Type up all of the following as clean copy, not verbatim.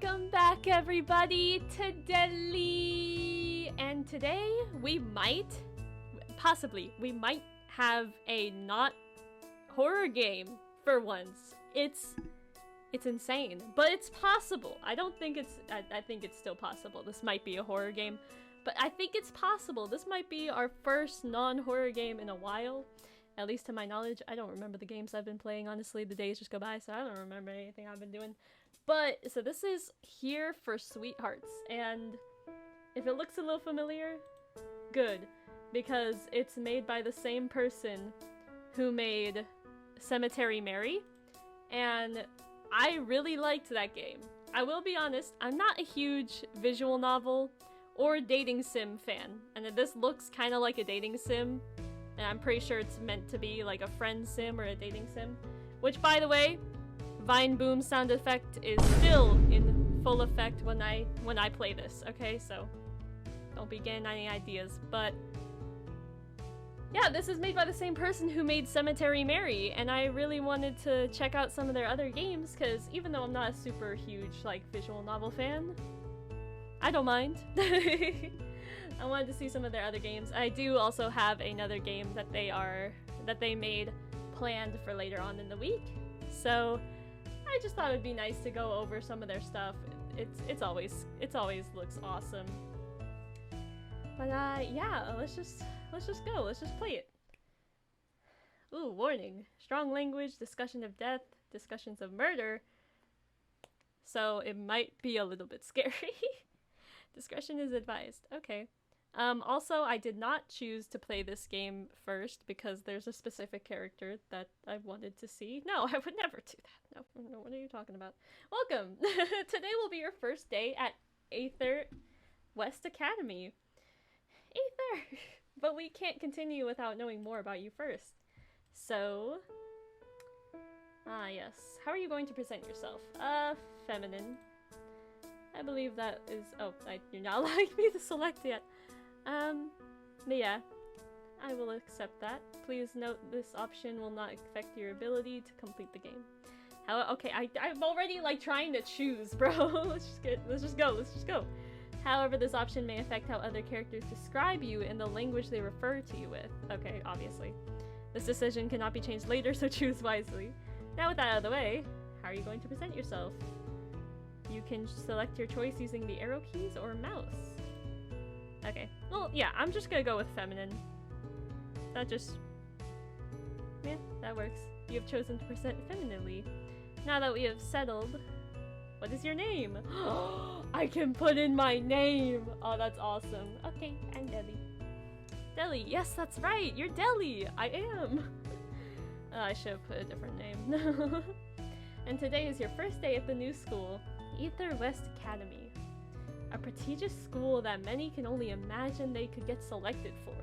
Welcome back, everybody, to Delhi. And today we might have a not horror game for once. It's insane, but it's possible. I think it's still possible. This might be a horror game, but I think it's possible. This might be our first non-horror game in a while. At least to my knowledge. I don't remember the games I've been playing, honestly. The days just go by, so I don't remember anything I've been doing. But, so this is Here for Sweethearts, and if it looks a little familiar, good. Because it's made by the same person who made Cemetery Mary, and I really liked that game. I will be honest, I'm not a huge visual novel or dating sim fan, and this looks kind of like a dating sim. And I'm pretty sure it's meant to be like a friend sim or a dating sim. Which, by the way, Vine Boom sound effect is still in full effect when I play this, okay? So, don't be getting any ideas. But, yeah, this is made by the same person who made Cemetery Mary. And I really wanted to check out some of their other games, because even though I'm not a super huge, like, visual novel fan, I don't mind. I wanted to see some of their other games. I do also have another game that they made planned for later on in the week. So I just thought it'd be nice to go over some of their stuff. It's always looks awesome. But yeah, let's just go. Let's just play it. Ooh, warning. Strong language, discussion of death, discussions of murder. So it might be a little bit scary. Discretion is advised. Okay. Also, I did not choose to play this game first because there's a specific character that I wanted to see. No, I would never do that. No, what are you talking about? Welcome! Today will be your first day at Aether West Academy. Aether! But we can't continue without knowing more about you first. So... yes. How are you going to present yourself? Feminine. I believe that is... Oh, you're not allowing me to select yet. But yeah, I will accept that. Please note this option will not affect your ability to complete the game. Okay, I'm already like trying to choose, bro. Let's just go. However, this option may affect how other characters describe you in the language they refer to you with. Okay, obviously. This decision cannot be changed later, so choose wisely. Now with that out of the way, how are you going to present yourself? You can select your choice using the arrow keys or mouse. Okay, well, yeah, I'm just gonna go with feminine. That works. You have chosen to present femininely. Now that we have settled, what is your name? I can put in my name! Oh, that's awesome. Okay, I'm Delhi. Delhi, yes, that's right, you're Delhi! I am! I should have put a different name. And today is your first day at the new school, Aether West Academy. A prestigious school that many can only imagine they could get selected for.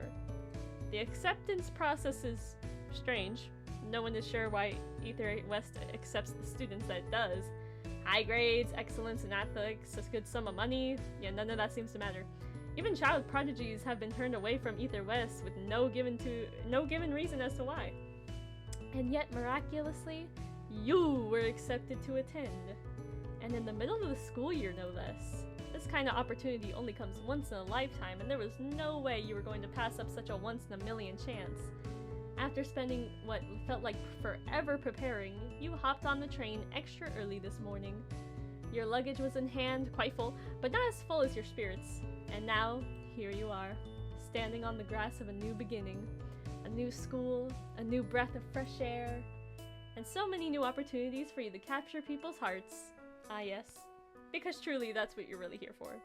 The acceptance process is strange. No one is sure why Aether West accepts the students that it does. High grades, excellence in athletics, a good sum of money, yeah, none of that seems to matter. Even child prodigies have been turned away from Aether West with no given reason as to why. And yet, miraculously, you were accepted to attend. And in the middle of the school year, no less. This kind of opportunity only comes once in a lifetime, and there was no way you were going to pass up such a once-in-a-million chance. After spending what felt like forever preparing, you hopped on the train extra early this morning. Your luggage was in hand, quite full, but not as full as your spirits. And now, here you are, standing on the grass of a new beginning. A new school, a new breath of fresh air, and so many new opportunities for you to capture people's hearts. Ah yes. Because truly, that's what you're really here for.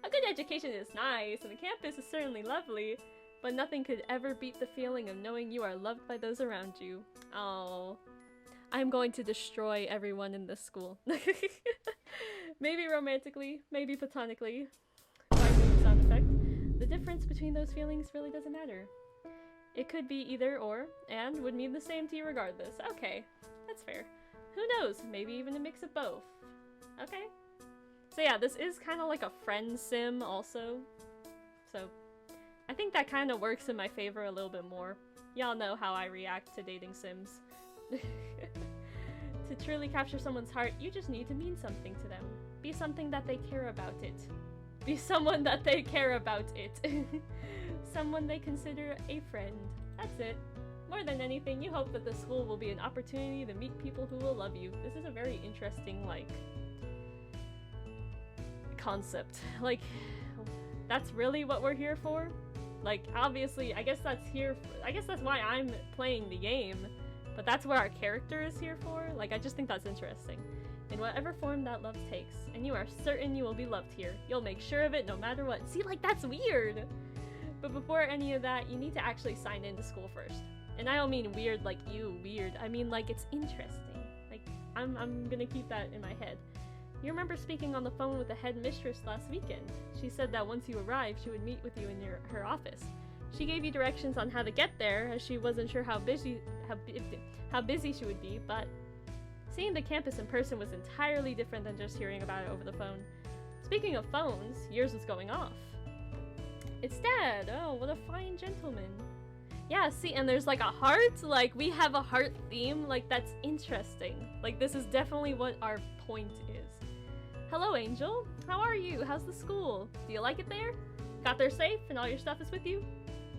A good education is nice, and the campus is certainly lovely, but nothing could ever beat the feeling of knowing you are loved by those around you. Oh, I'm going to destroy everyone in this school. Maybe romantically, maybe platonically. Sound effect. The difference between those feelings really doesn't matter. It could be either or, and would mean the same to you regardless. Okay, that's fair. Who knows, maybe even a mix of both. Okay. So yeah, this is kind of like a friend sim also. So I think that kind of works in my favor a little bit more. Y'all know how I react to dating sims. To truly capture someone's heart, you just need to mean something to them. Be something that they care about it. Be someone that they care about it. Someone they consider a friend. That's it. More than anything, you hope that the school will be an opportunity to meet people who will love you. This is a very interesting, like, concept. Like, that's really what we're here for? Like, obviously, I guess that's why I'm playing the game. But that's what our character is here for. Like, I just think that's interesting. In whatever form that love takes, and you are certain you will be loved here. You'll make sure of it no matter what. See, like, that's weird! But before any of that, you need to actually sign into school first. And I don't mean weird like you, weird. I mean, like, it's interesting. Like, I'm gonna keep that in my head. You remember speaking on the phone with the headmistress last weekend. She said that once you arrived, she would meet with you in her office. She gave you directions on how to get there, as she wasn't sure how busy she would be, but seeing the campus in person was entirely different than just hearing about it over the phone. Speaking of phones, yours was going off. It's Dad! Oh, what a fine gentleman. Yeah, see, and there's like a heart, like we have a heart theme, like that's interesting. Like this is definitely what our point is. Hello, Angel. How are you? How's the school? Do you like it there? Got there safe and all your stuff is with you?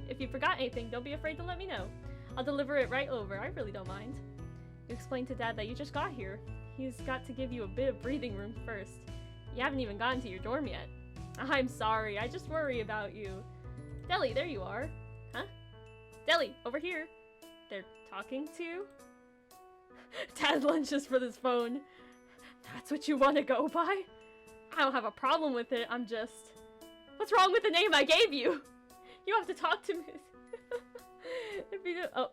If you forgot anything, don't be afraid to let me know. I'll deliver it right over. I really don't mind. You explained to Dad that you just got here. He's got to give you a bit of breathing room first. You haven't even gotten to your dorm yet. I'm sorry, I just worry about you. Deli, there you are. Huh? Deli, over here. They're talking to you? Dad lunges for this phone. That's what you want to go by? I don't have a problem with it, I'm just... What's wrong with the name I gave you? You have to talk to me. If you do... Oh.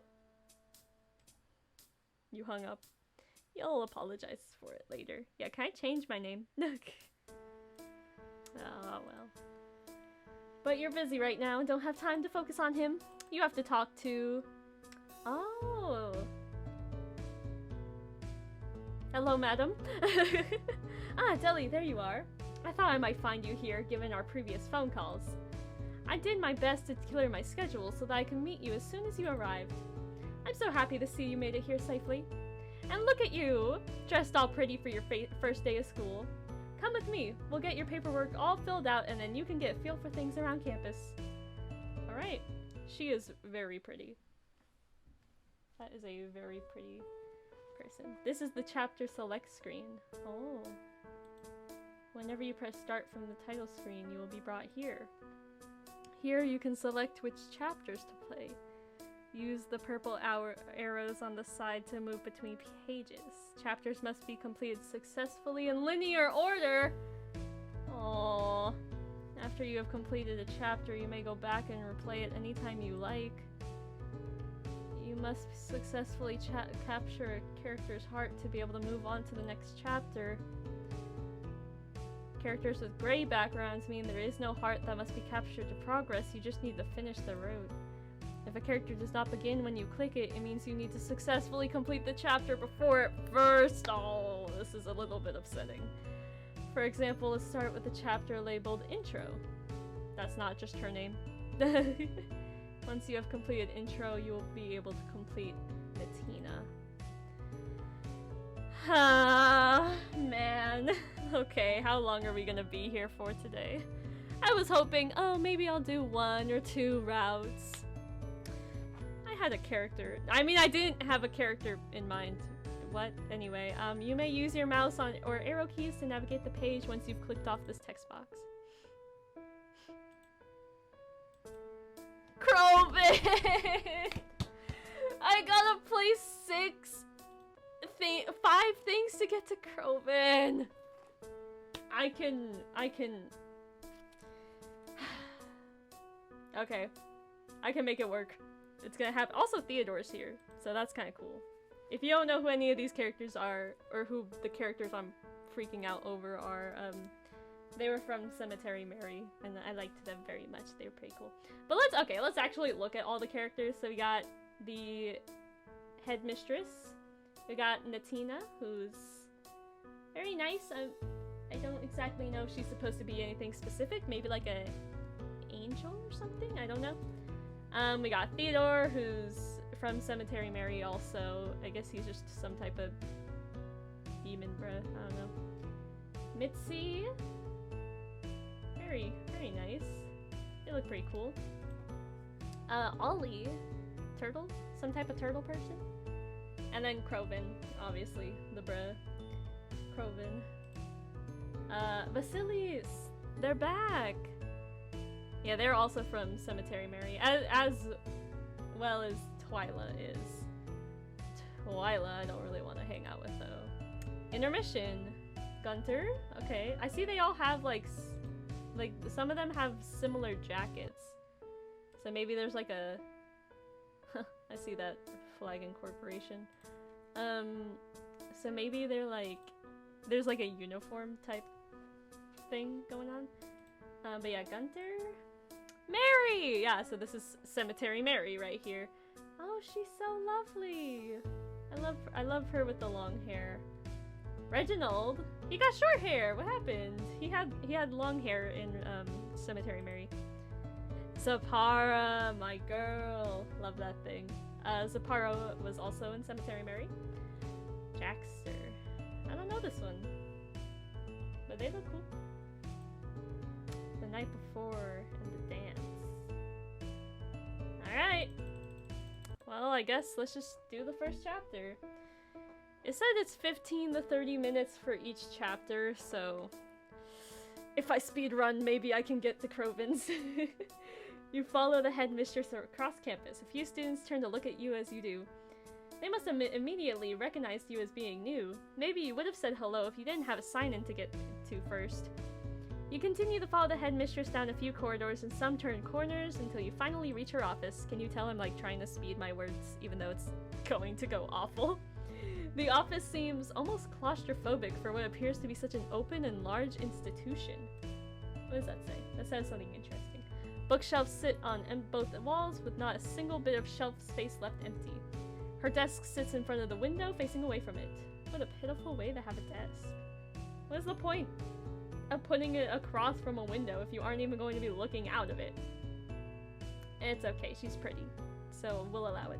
You hung up. You'll apologize for it later. Yeah, can I change my name? Oh, well. But you're busy right now and don't have time to focus on him. You have to talk to... Oh. Hello, madam. Ah, Deli, there you are. I thought I might find you here, given our previous phone calls. I did my best to clear my schedule so that I can meet you as soon as you arrived. I'm so happy to see you made it here safely. And look at you, dressed all pretty for your first day of school. Come with me. We'll get your paperwork all filled out and then you can get a feel for things around campus. Alright. She is very pretty. That is a very pretty person. This is the chapter select screen. Oh. Whenever you press start from the title screen, you will be brought here. Here you can select which chapters to play. Use the purple arrows on the side to move between pages. Chapters must be completed successfully in linear order. Aww. After you have completed a chapter, you may go back and replay it anytime you like. You must successfully capture a character's heart to be able to move on to the next chapter. Characters with gray backgrounds mean there is no heart that must be captured to progress, you just need to finish the road. If a character does not begin when you click it, it means you need to successfully complete the chapter before it first. Oh, this is a little bit upsetting. For example, let's start with a chapter labeled Intro. That's not just her name. Once you have completed Intro, you will be able to complete Natina. Ah, man. Okay, how long are we gonna be here for today? I was hoping, oh, maybe I'll do 1 or 2 routes. I had a character. I mean, I didn't have a character in mind. What? Anyway, you may use your mouse or arrow keys to navigate the page once you've clicked off this text box. Crowven! I gotta play 5 things to get to Crowven. I can... Okay. I can make it work. It's gonna happen. Also, Theodore's here, so that's kind of cool. If you don't know who any of these characters are, or who the characters I'm freaking out over are, they were from Cemetery Mary, and I liked them very much. They were pretty cool. But let's actually look at all the characters. So we got the headmistress. We got Natina, who's very nice. I don't exactly know if she's supposed to be anything specific. Maybe like a angel or something? I don't know. We got Theodore, who's from Cemetery Mary also. I guess he's just some type of demon bruh. I don't know. Mitzi. Very, very nice. They look pretty cool. Ollie. Turtle? Some type of turtle person? And then Crowven, obviously. The bruh. Crowven. Vasilis! They're back! Yeah, they're also from Cemetery Mary. As well as Twyla is. Twyla I don't really want to hang out with though. Intermission. Gunter? Okay. I see they all have like some of them have similar jackets. So maybe there's like a I see that flag incorporation. So maybe they're like there's like a uniform type thing going on. But yeah, Gunter. Mary! Yeah, so this is Cemetery Mary right here. Oh, she's so lovely. I love her with the long hair. Reginald, he got short hair. What happened? He had long hair in Cemetery Mary. Zapara, my girl, love that thing. Zapara was also in Cemetery Mary. Jackster, I don't know this one, but they look cool. The night before and the dance. All right. Well, I guess let's just do the first chapter. It said it's 15 to 30 minutes for each chapter, so if I speed run, maybe I can get the Crovens. You follow the headmistress across campus. A few students turn to look at you as you do. They must have immediately recognized you as being new. Maybe you would have said hello if you didn't have a sign-in to get to first. You continue to follow the headmistress down a few corridors and some turn corners until you finally reach her office. Can you tell I'm like trying to speed my words even though it's going to go awful? The office seems almost claustrophobic for what appears to be such an open and large institution. What does that say? That says something interesting. Bookshelves sit on both walls with not a single bit of shelf space left empty. Her desk sits in front of the window facing away from it. What a pitiful way to have a desk. What is the point of putting it across from a window if you aren't even going to be looking out of it? It's okay, she's pretty, so we'll allow it.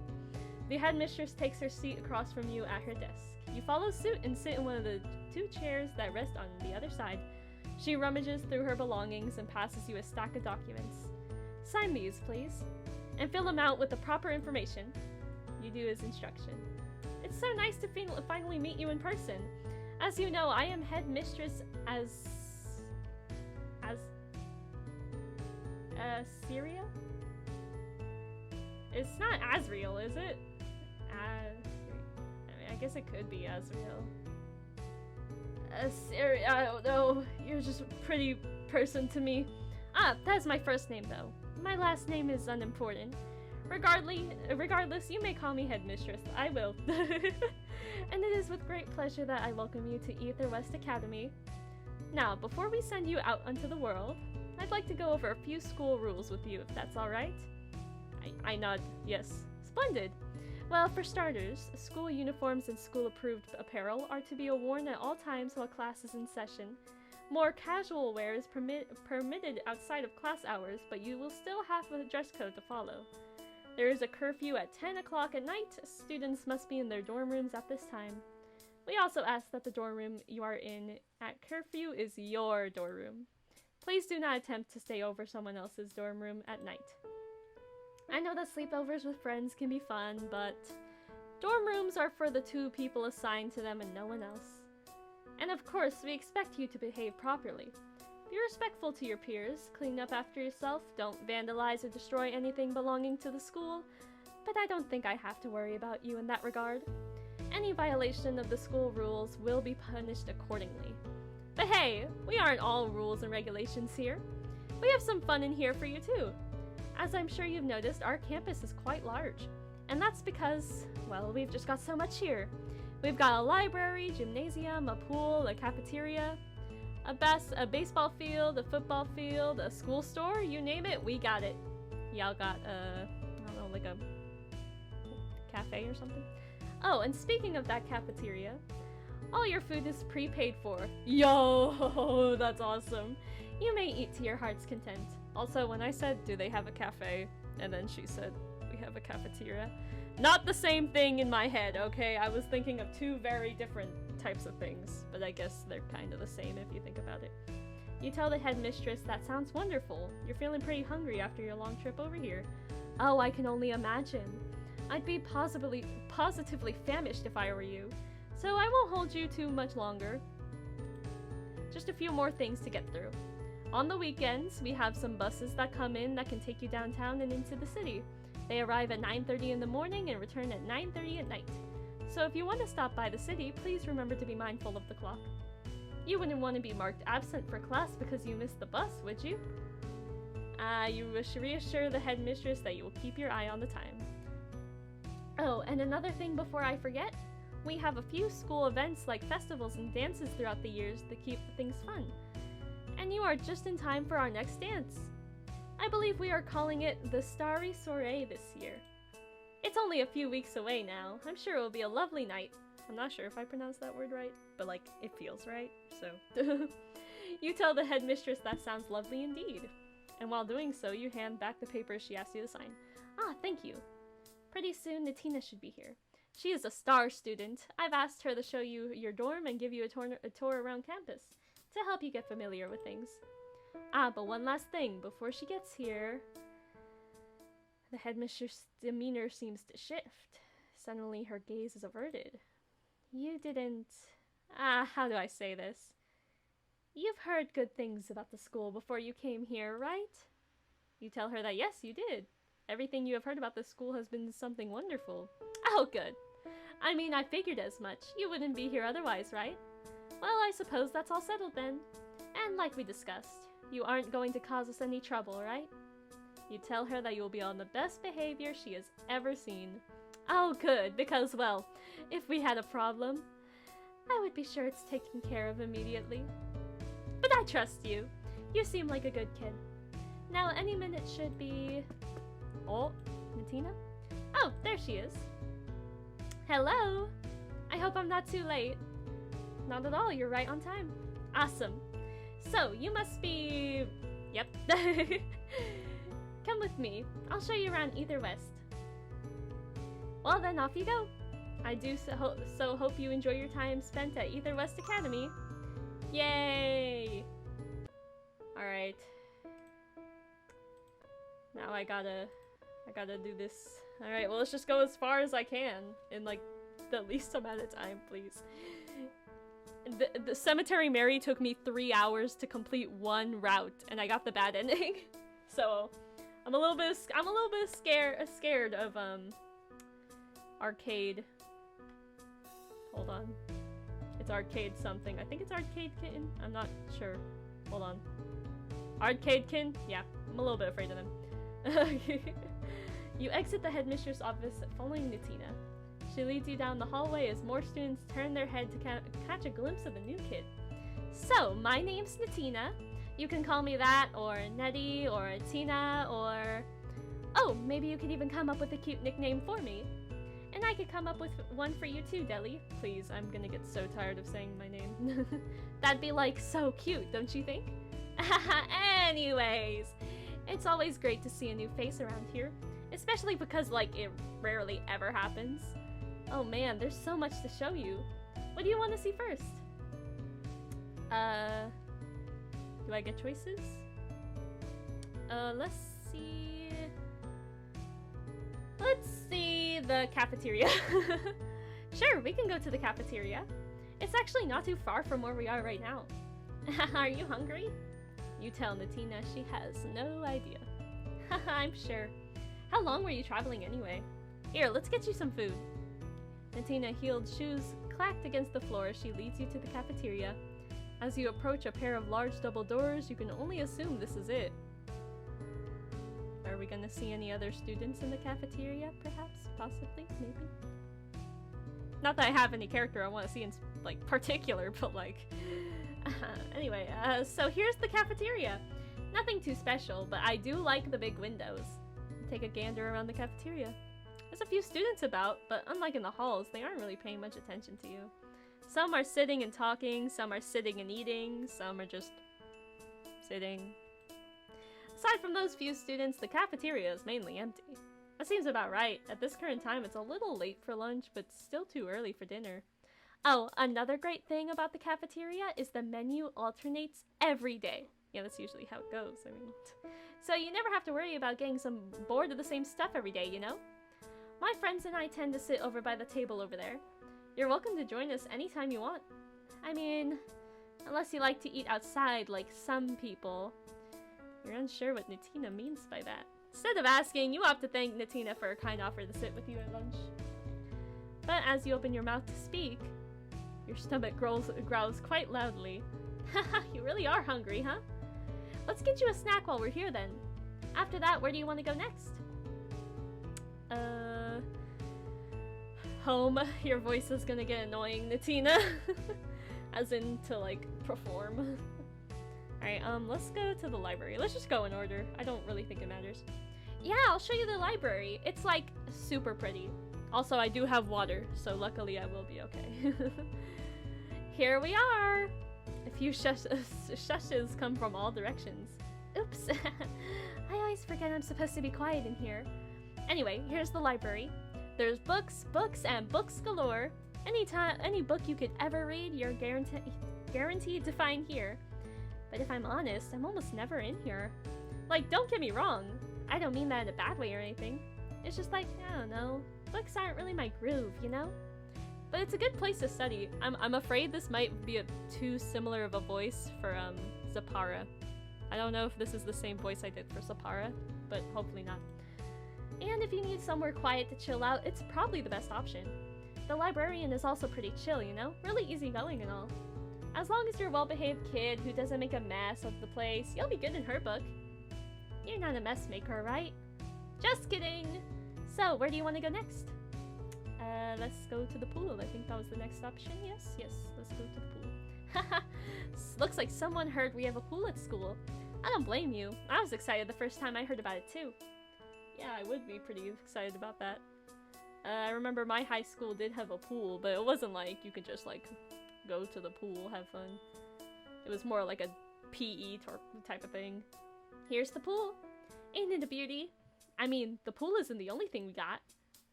The headmistress takes her seat across from you at her desk. You follow suit and sit in one of the two chairs that rest on the other side. She rummages through her belongings and passes you a stack of documents. Sign these, please, and fill them out with the proper information. You do as instruction. It's so nice to finally meet you in person. As you know, I am headmistress Syria? It's not Asriel, is it? I guess it could be Asriel. Syria, I don't know. You're just a pretty person to me. Ah, that's my first name though. My last name is unimportant. Regardless, you may call me headmistress. I will. And it is with great pleasure that I welcome you to Ether West Academy. Now, before we send you out onto the world, I'd like to go over a few school rules with you, if that's alright. I nod. Yes. Splendid. Well, for starters, school uniforms and school-approved apparel are to be worn at all times while class is in session. More casual wear is permitted outside of class hours, but you will still have a dress code to follow. There is a curfew at 10 o'clock at night. Students must be in their dorm rooms at this time. We also ask that the dorm room you are in at curfew is your dorm room. Please do not attempt to stay over someone else's dorm room at night. I know that sleepovers with friends can be fun, but dorm rooms are for the 2 people assigned to them and no one else. And of course, we expect you to behave properly. Be respectful to your peers, clean up after yourself, don't vandalize or destroy anything belonging to the school, but I don't think I have to worry about you in that regard. Any violation of the school rules will be punished accordingly. But hey, we aren't all rules and regulations here. We have some fun in here for you too. As I'm sure you've noticed, our campus is quite large. And that's because, well, we've just got so much here. We've got a library, gymnasium, a pool, a cafeteria, a baseball field, a football field, a school store, you name it, we got it. Y'all got, I don't know, like a cafe or something? Oh, and speaking of that cafeteria, all your food is prepaid for. Yo, that's awesome. You may eat to your heart's content. Also, when I said, do they have a cafe? And then she said, we have a cafeteria. Not the same thing in my head, okay? I was thinking of two very different types of things, but I guess they're kind of the same if you think about it. You tell the headmistress that sounds wonderful. You're feeling pretty hungry after your long trip over here. Oh, I can only imagine. I'd be positively famished if I were you. So I won't hold you too much longer. Just a few more things to get through. On the weekends, we have some buses that come in that can take you downtown and into the city. They arrive at 9:30 in the morning and return at 9:30 at night. So if you want to stop by the city, please remember to be mindful of the clock. You wouldn't want to be marked absent for class because you missed the bus, would you? You wish reassure the headmistress that you will keep your eye on the time. Oh, and another thing before I forget, we have a few school events like festivals and dances throughout the years to keep things fun. And you are just in time for our next dance. I believe we are calling it the Starry Soiree this year. It's only a few weeks away now. I'm sure it will be a lovely night. I'm not sure if I pronounced that word right, but like, it feels right, so. You tell the headmistress that sounds lovely indeed. And while doing so, you hand back the papers she asked you to sign. Ah, thank you. Pretty soon, Natina should be here. She is a star student. I've asked her to show you your dorm and give you a tour around campus to help you get familiar with things. Ah, but one last thing before she gets here. The headmistress' demeanor seems to shift. Suddenly, her gaze is averted. You didn't... how do I say this? You've heard good things about the school before you came here, right? You tell her that yes, you did. Everything you have heard about the school has been something wonderful. Oh, good. I mean, I figured as much. You wouldn't be here otherwise, right? Well, I suppose that's all settled then. And like we discussed, you aren't going to cause us any trouble, right? You tell her that you will be on the best behavior she has ever seen. Oh, good, because, well, if we had a problem, I would be sure it's taken care of immediately. But I trust you. You seem like a good kid. Now, any minute should be... Oh, Natina? Oh, there she is. Hello! I hope I'm not too late. Not at all, you're right on time. Awesome. So, you must be... Yep. Come with me. I'll show you around Ether West. Well then, off you go. I do so hope you enjoy your time spent at Ether West Academy. Yay! Alright. Now I gotta do this. Alright, well let's just go as far as I can in like the least amount of time, please. The Cemetery Mary took me 3 hours to complete one route, and I got the bad ending. So I'm a little bit scared of arcade. Hold on. It's arcade something. I think it's arcade kitten. I'm not sure. Hold on. Arcadekin? Yeah, I'm a little bit afraid of them. You exit the headmistress' office following Natina. She leads you down the hallway as more students turn their head to catch a glimpse of the new kid. So, my name's Natina. You can call me that, or Nettie, or Tina, or... Oh, maybe you could even come up with a cute nickname for me. And I could come up with one for you too, Deli. Please, I'm gonna get so tired of saying my name. That'd be like so cute, don't you think? Anyways, it's always great to see a new face around here. Especially because, like, it rarely ever happens. Oh man, there's so much to show you. What do you want to see first? Do I get choices? Let's see... Let's see the cafeteria. Sure, we can go to the cafeteria. It's actually not too far from where we are right now. Are you hungry? You tell Natina she has no idea. I'm sure. How long were you traveling anyway? Here, let's get you some food. Natina heeled shoes clacked against the floor as she leads you to the cafeteria. As you approach a pair of large double doors, you can only assume this is it. Are we gonna see any other students in the cafeteria, perhaps? Possibly? Maybe? Not that I have any character I want to see in, like, particular, but, like... Anyway, so here's the cafeteria. Nothing too special, but I do like the big windows. Take a gander around the cafeteria. There's a few students about, but unlike in the halls, they aren't really paying much attention to you. Some are sitting and talking, some are sitting and eating, some are just sitting. Aside from those few students, the cafeteria is mainly empty. That seems about right. At this current time, it's a little late for lunch, but still too early for dinner. Oh, another great thing about the cafeteria is the menu alternates every day. Yeah, that's usually how it goes, I mean. So you never have to worry about getting some bored of the same stuff every day, you know? My friends and I tend to sit over by the table over there. You're welcome to join us anytime you want. I mean, unless you like to eat outside like some people. You're unsure what Natina means by that. Instead of asking, you opt to thank Natina for her kind offer to sit with you at lunch. But as you open your mouth to speak, your stomach growls quite loudly. Haha, you really are hungry, huh? Let's get you a snack while we're here then. After that, where do you want to go next? Home. Your voice is gonna get annoying, Natina. As in to, like, perform. Alright, let's go to the library. Let's just go in order. I don't really think it matters. Yeah, I'll show you the library. It's, like, super pretty. Also, I do have water, so luckily I will be okay. Here we are! A few shushes come from all directions. Oops. I always forget I'm supposed to be quiet in here. Anyway, here's the library. There's books, and books galore. Any book you could ever read, you're guaranteed to find here. But if I'm honest, I'm almost never in here. Like, don't get me wrong. I don't mean that in a bad way or anything. It's just like, I don't know. Books aren't really my groove, you know? But it's a good place to study. I'm afraid this might be too similar of a voice for, Zapara. I don't know if this is the same voice I did for Zapara, but hopefully not. And if you need somewhere quiet to chill out, it's probably the best option. The librarian is also pretty chill, you know? Really easygoing and all. As long as you're a well-behaved kid who doesn't make a mess of the place, you'll be good in her book. You're not a mess maker, right? Just kidding! So, where do you want to go next? Let's go to the pool. I think that was the next option. Yes, let's go to the pool. Haha! Looks like someone heard we have a pool at school. I don't blame you. I was excited the first time I heard about it too. Yeah, I would be pretty excited about that. I remember my high school did have a pool, but it wasn't like you could just, like, go to the pool, have fun. It was more like a PE type of thing. Here's the pool. Ain't it a beauty? I mean, the pool isn't the only thing we got.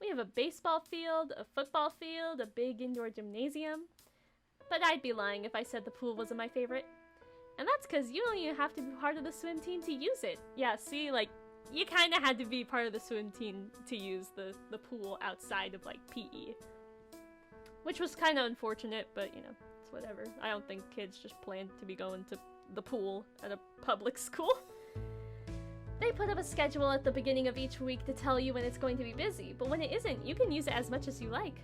We have a baseball field, a football field, a big indoor gymnasium. But I'd be lying if I said the pool wasn't my favorite. And that's because you don't even have to be part of the swim team to use it. Yeah, see, like, you kind of had to be part of the swim team to use the pool outside of, like, PE. Which was kind of unfortunate, but, you know, it's whatever. I don't think kids just plan to be going to the pool at a public school. They put up a schedule at the beginning of each week to tell you when it's going to be busy, but when it isn't, you can use it as much as you like.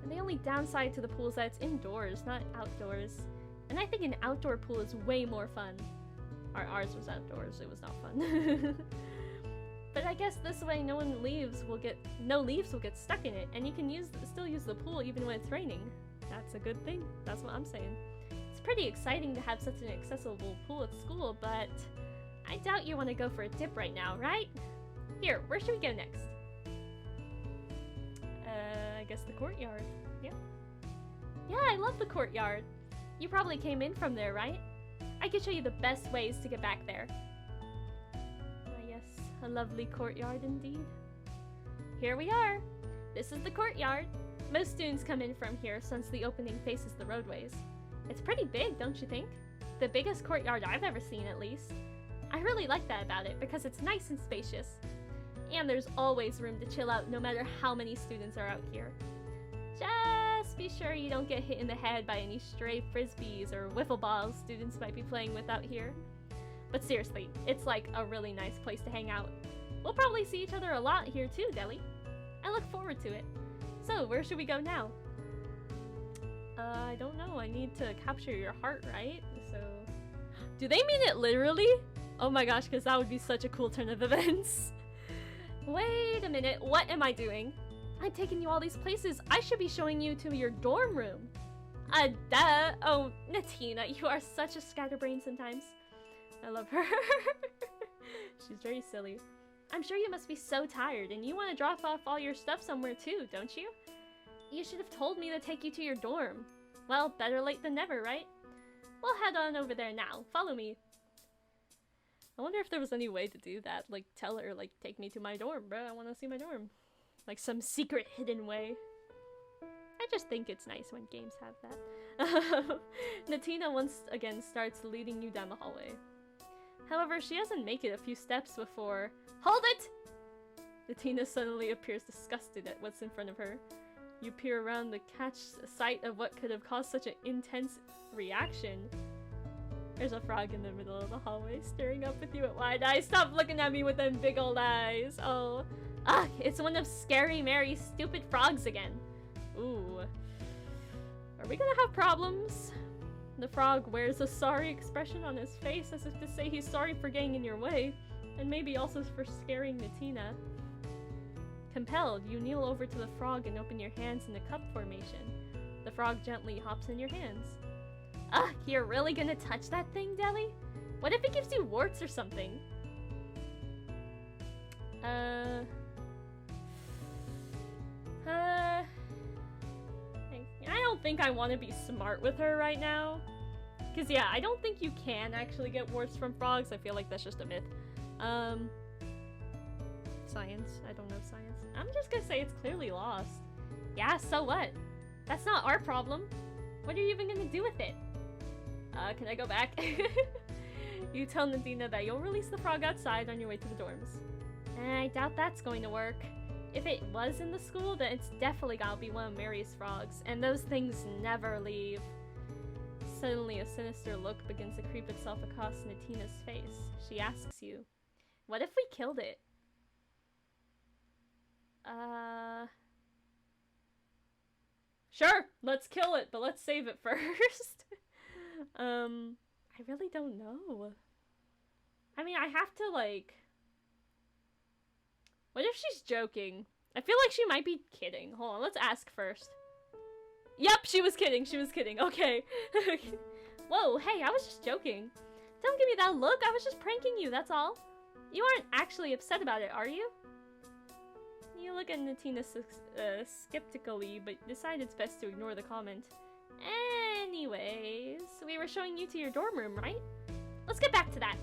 And the only downside to the pool is that it's indoors, not outdoors. And I think an outdoor pool is way more fun. Ours was outdoors, it was not fun. But I guess this way no leaves will get stuck in it, and you can still use the pool even when it's raining. That's a good thing, that's what I'm saying. It's pretty exciting to have such an accessible pool at school, but I doubt you want to go for a dip right now, right? Here, where should we go next? I guess the courtyard. Yeah. Yeah, I love the courtyard. You probably came in from there, right? I can show you the best ways to get back there. Ah, yes, a lovely courtyard indeed. Here we are. This is the courtyard. Most students come in from here since the opening faces the roadways. It's pretty big, don't you think? The biggest courtyard I've ever seen, at least. I really like that about it because it's nice and spacious. And there's always room to chill out no matter how many students are out here. Just be sure you don't get hit in the head by any stray frisbees or wiffle balls students might be playing with out here. But seriously, it's like a really nice place to hang out. We'll probably see each other a lot here too, Deli. I look forward to it. So, where should we go now? I don't know. I need to capture your heart, right? So, do they mean it literally? Oh my gosh, because that would be such a cool turn of events. Wait a minute, what am I doing? I'm taking you all these places. I should be showing you to your dorm room. Duh. Oh, Natina, you are such a scatterbrain sometimes. I love her. She's very silly. I'm sure you must be so tired and you want to drop off all your stuff somewhere too, don't you? You should have told me to take you to your dorm. Well, better late than never, right? We'll head on over there now. Follow me. I wonder if there was any way to do that. Like, tell her, like, take me to my dorm, bro. I want to see my dorm. Like, some secret hidden way. I just think it's nice when games have that. Natina once again starts leading you down the hallway. However, she doesn't make it a few steps before... Hold it! Natina suddenly appears disgusted at what's in front of her. You peer around to catch sight of what could have caused such an intense reaction. There's a frog in the middle of the hallway, staring up with you at wide eyes. Stop looking at me with them big old eyes. Oh. Ugh, it's one of Scary Mary's stupid frogs again. Ooh. Are we gonna have problems? The frog wears a sorry expression on his face, as if to say he's sorry for getting in your way, and maybe also for scaring Natina. Compelled, you kneel over to the frog and open your hands in a cup formation. The frog gently hops in your hands. Ugh, you're really gonna touch that thing, Deli? What if it gives you warts or something? I don't think I want to be smart with her right now. Because, yeah, I don't think you can actually get warts from frogs. I feel like that's just a myth. Science. I don't know science. I'm just gonna say it's clearly lost. Yeah, so what? That's not our problem. What are you even gonna do with it? Can I go back? You tell Natina that you'll release the frog outside on your way to the dorms. I doubt that's going to work. If it was in the school, then it's definitely gotta be one of Mary's frogs, and those things never leave. Suddenly, a sinister look begins to creep itself across Natina's face. She asks you, what if we killed it? Sure, let's kill it, but let's save it first. I really don't know. I mean, I have to, like... What if she's joking? I feel like she might be kidding. Hold on, let's ask first. Yep, she was kidding, okay. Whoa, hey, I was just joking. Don't give me that look, I was just pranking you, that's all. You aren't actually upset about it, are you? You look at Natina skeptically, but decide it's best to ignore the comment. Anyways, we were showing you to your dorm room, right? Let's get back to that.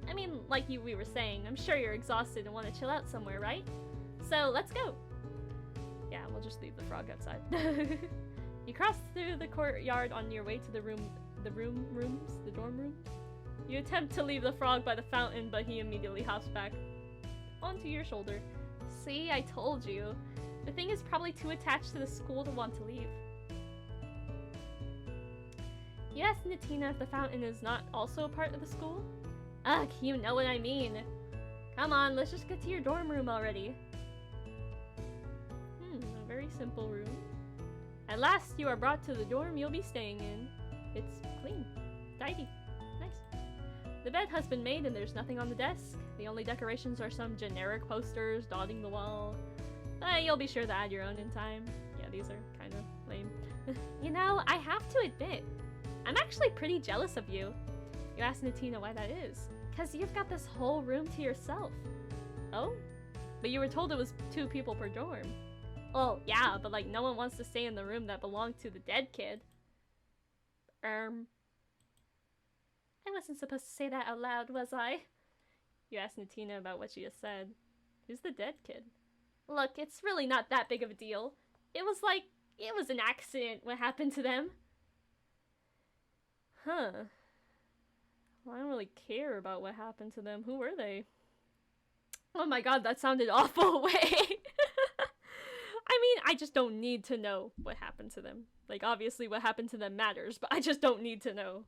I mean, like we were saying, I'm sure you're exhausted and want to chill out somewhere, right? So, let's go. Yeah, we'll just leave the frog outside. You cross through the courtyard on your way to the dorm room. You attempt to leave the frog by the fountain, but he immediately hops back onto your shoulder. See, I told you. The thing is probably too attached to the school to want to leave. You ask Natina if the fountain is not also a part of the school? Ugh, you know what I mean. Come on, let's just get to your dorm room already. A very simple room. At last, you are brought to the dorm you'll be staying in. It's clean, tidy, nice. The bed has been made and there's nothing on the desk. The only decorations are some generic posters dotting the wall. You'll be sure to add your own in time. Yeah, these are kind of lame. You know, I have to admit, I'm actually pretty jealous of you. You ask Natina why that is. Because you've got this whole room to yourself. Oh? But you were told it was 2 people per dorm. Well, yeah, but like no one wants to stay in the room that belonged to the dead kid. I wasn't supposed to say that out loud, was I? You asked Natina about what she just said. Who's the dead kid? Look, it's really not that big of a deal. It was an accident what happened to them. Huh. Well, I don't really care about what happened to them. Who were they? Oh my god, that sounded awful. Wait. I mean, I just don't need to know what happened to them. Like, obviously what happened to them matters, but I just don't need to know.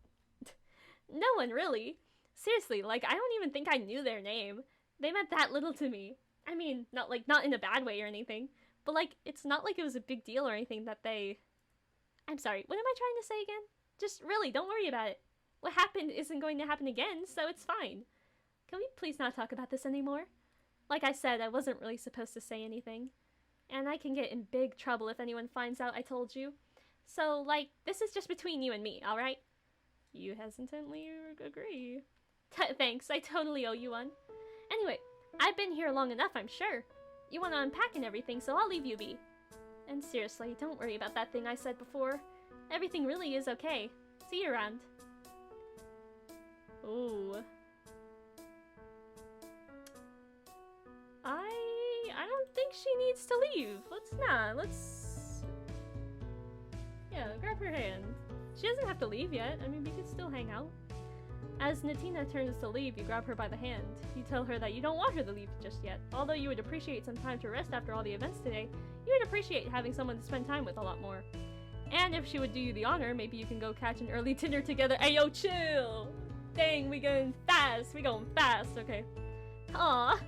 No one really. Seriously, like, I don't even think I knew their name. They meant that little to me. I mean, not in a bad way or anything, but like, it's not like it was a big deal or anything that they... I'm sorry, what am I trying to say again? Just really, don't worry about it. What happened isn't going to happen again, so it's fine. Can we please not talk about this anymore? Like I said, I wasn't really supposed to say anything. And I can get in big trouble if anyone finds out I told you. So, like, this is just between you and me, alright? You hesitantly agree. Thanks, I totally owe you one. Anyway, I've been here long enough, I'm sure. You want to unpack and everything, so I'll leave you be. And seriously, don't worry about that thing I said before. Everything really is okay. See you around. Ooh. she needs to leave. Let's... Yeah, grab her hand. She doesn't have to leave yet. I mean, we could still hang out. As Natina turns to leave, you grab her by the hand. You tell her that you don't want her to leave just yet. Although you would appreciate some time to rest after all the events today, you would appreciate having someone to spend time with a lot more. And if she would do you the honor, maybe you can go catch an early dinner together. Hey, yo, chill! Dang, we going fast. Okay. Aw.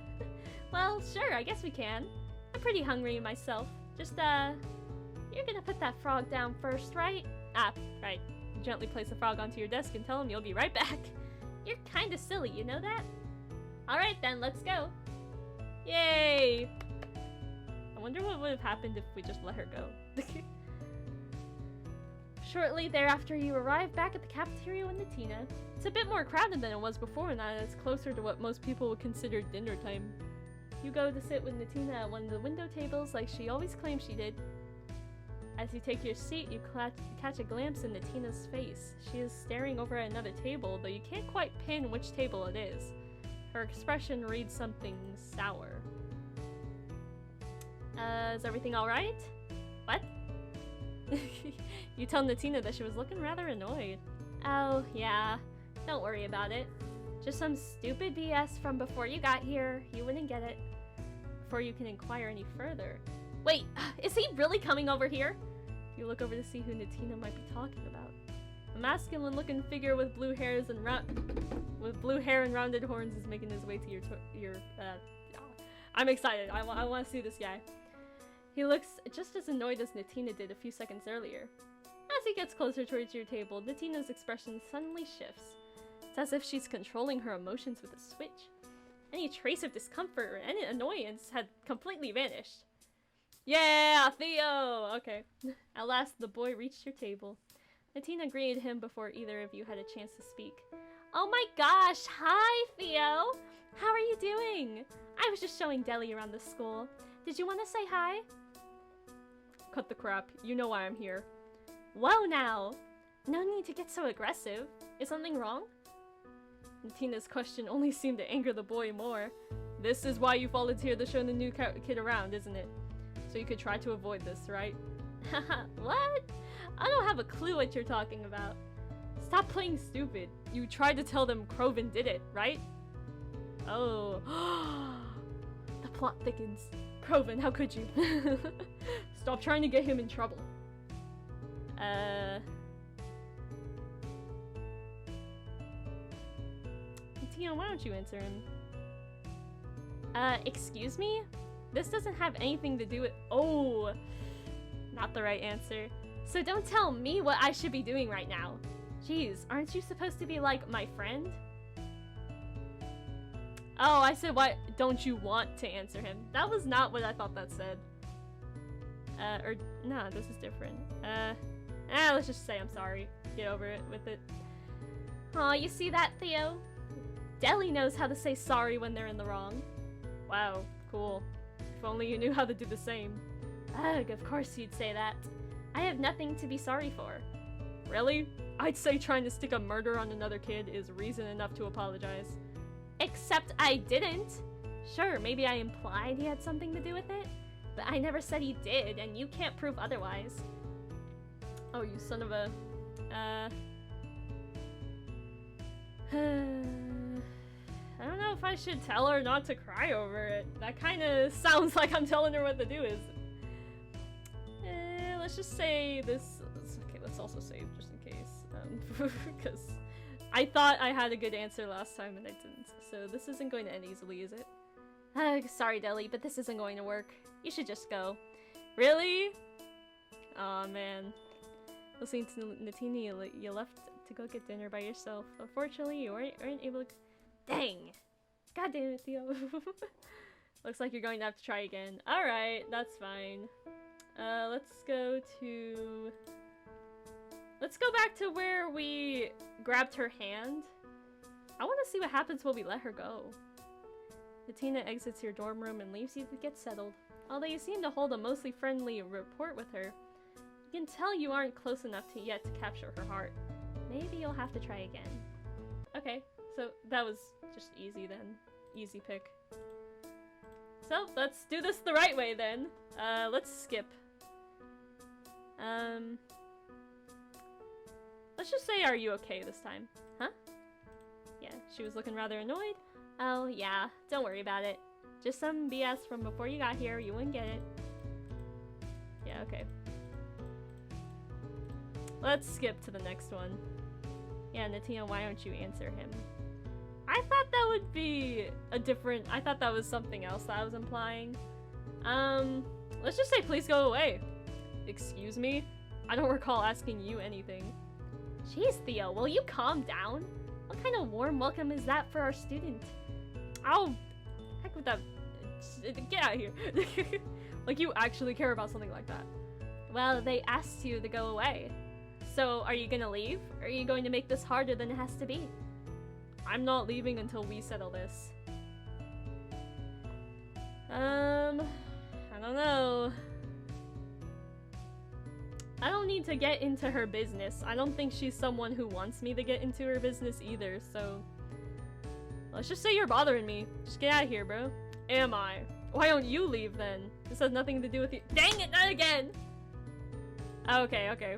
Well, sure, I guess we can. I'm pretty hungry myself. Just, you're gonna put that frog down first, right? Ah, right. Gently place the frog onto your desk and tell him you'll be right back. You're kinda silly, you know that? Alright then, let's go. Yay! I wonder what would have happened if we just let her go. Shortly thereafter, you arrive back at the cafeteria with Natina. It's a bit more crowded than it was before, and that it's closer to what most people would consider dinner time. You go to sit with Natina at one of the window tables like she always claimed she did. As you take your seat, you catch a glimpse in Natina's face. She is staring over at another table, though you can't quite pin which table it is. Her expression reads something sour. Is everything alright? What? You tell Natina that she was looking rather annoyed. Oh, yeah. Don't worry about it. Just some stupid BS from before you got here. You wouldn't get it. Before you can inquire any further. Wait, is he really coming over here? You look over to see who Natina might be talking about. A masculine-looking figure with blue hair and rounded horns is making his way to your I'm excited. I want to see this guy. He looks just as annoyed as Natina did a few seconds earlier. As he gets closer towards your table, Natina's expression suddenly shifts. It's as if she's controlling her emotions with a switch. Any trace of discomfort or any annoyance had completely vanished. Yeah, Theo! Okay. At last, the boy reached your table. Natina greeted him before either of you had a chance to speak. Oh my gosh! Hi, Theo! How are you doing? I was just showing Deli around the school. Did you want to say hi? Cut the crap. You know why I'm here. Whoa now! No need to get so aggressive. Is something wrong? Natina's question only seemed to anger the boy more. This is why you volunteered to show the new kid around, isn't it? So you could try to avoid this, right? Haha, what? I don't have a clue what you're talking about. Stop playing stupid. You tried to tell them Crowven did it, right? Oh. The plot thickens. Crowven, how could you? Stop trying to get him in trouble. Tina, why don't you answer him? Excuse me? This doesn't have anything to do with— Oh! Not the right answer. So don't tell me what I should be doing right now. Jeez, aren't you supposed to be like my friend? Oh, I said why don't you want to answer him? That was not what I thought that said. No, this is different. Let's just say I'm sorry. Get over it with it. Aw, you see that, Theo? Deli knows how to say sorry when they're in the wrong. Wow, cool. If only you knew how to do the same. Ugh, of course you'd say that. I have nothing to be sorry for. Really? I'd say trying to stick a murder on another kid is reason enough to apologize. Except I didn't. Sure, maybe I implied he had something to do with it, but I never said he did, and you can't prove otherwise. Oh, you son of a... I don't know if I should tell her not to cry over it. That kind of sounds like I'm telling her what to do. Let's just say this... Okay, let's also save just in case. Because I thought I had a good answer last time and I didn't. So this isn't going to end easily, is it? Sorry, Deli, but this isn't going to work. You should just go. Really? Aw, man. Listening to Natina, you left to go get dinner by yourself. Unfortunately, you weren't able to... Dang! God damn it, Theo. Looks like you're going to have to try again. Alright, that's fine. Let's go back to where we grabbed her hand. I want to see what happens when we let her go. Natina exits your dorm room and leaves you to get settled. Although you seem to hold a mostly friendly rapport with her, you can tell you aren't close enough yet to capture her heart. Maybe you'll have to try again. Okay, so that was just easy then. Easy pick. So, let's do this the right way then. Let's skip. Let's just say, are you okay this time? Huh? Yeah, she was looking rather annoyed. Oh, yeah, don't worry about it. Just some BS from before you got here, you wouldn't get it. Yeah, okay. Let's skip to the next one. Yeah, Natina, why don't you answer him? I thought that would be a different... I thought that was something else that I was implying. Let's just say please go away. Excuse me? I don't recall asking you anything. Jeez, Theo, will you calm down? What kind of warm welcome is that for our student? Oh, heck with that. Get out of here. Like you actually care about something like that. Well, they asked you to go away. So, are you gonna leave? Or are you going to make this harder than it has to be? I'm not leaving until we settle this. I don't know. I don't need to get into her business. I don't think she's someone who wants me to get into her business either, so... Let's just say you're bothering me. Just get out of here, bro. Am I? Why don't you leave then? This has nothing to do with you. Dang it, not again! Okay, okay.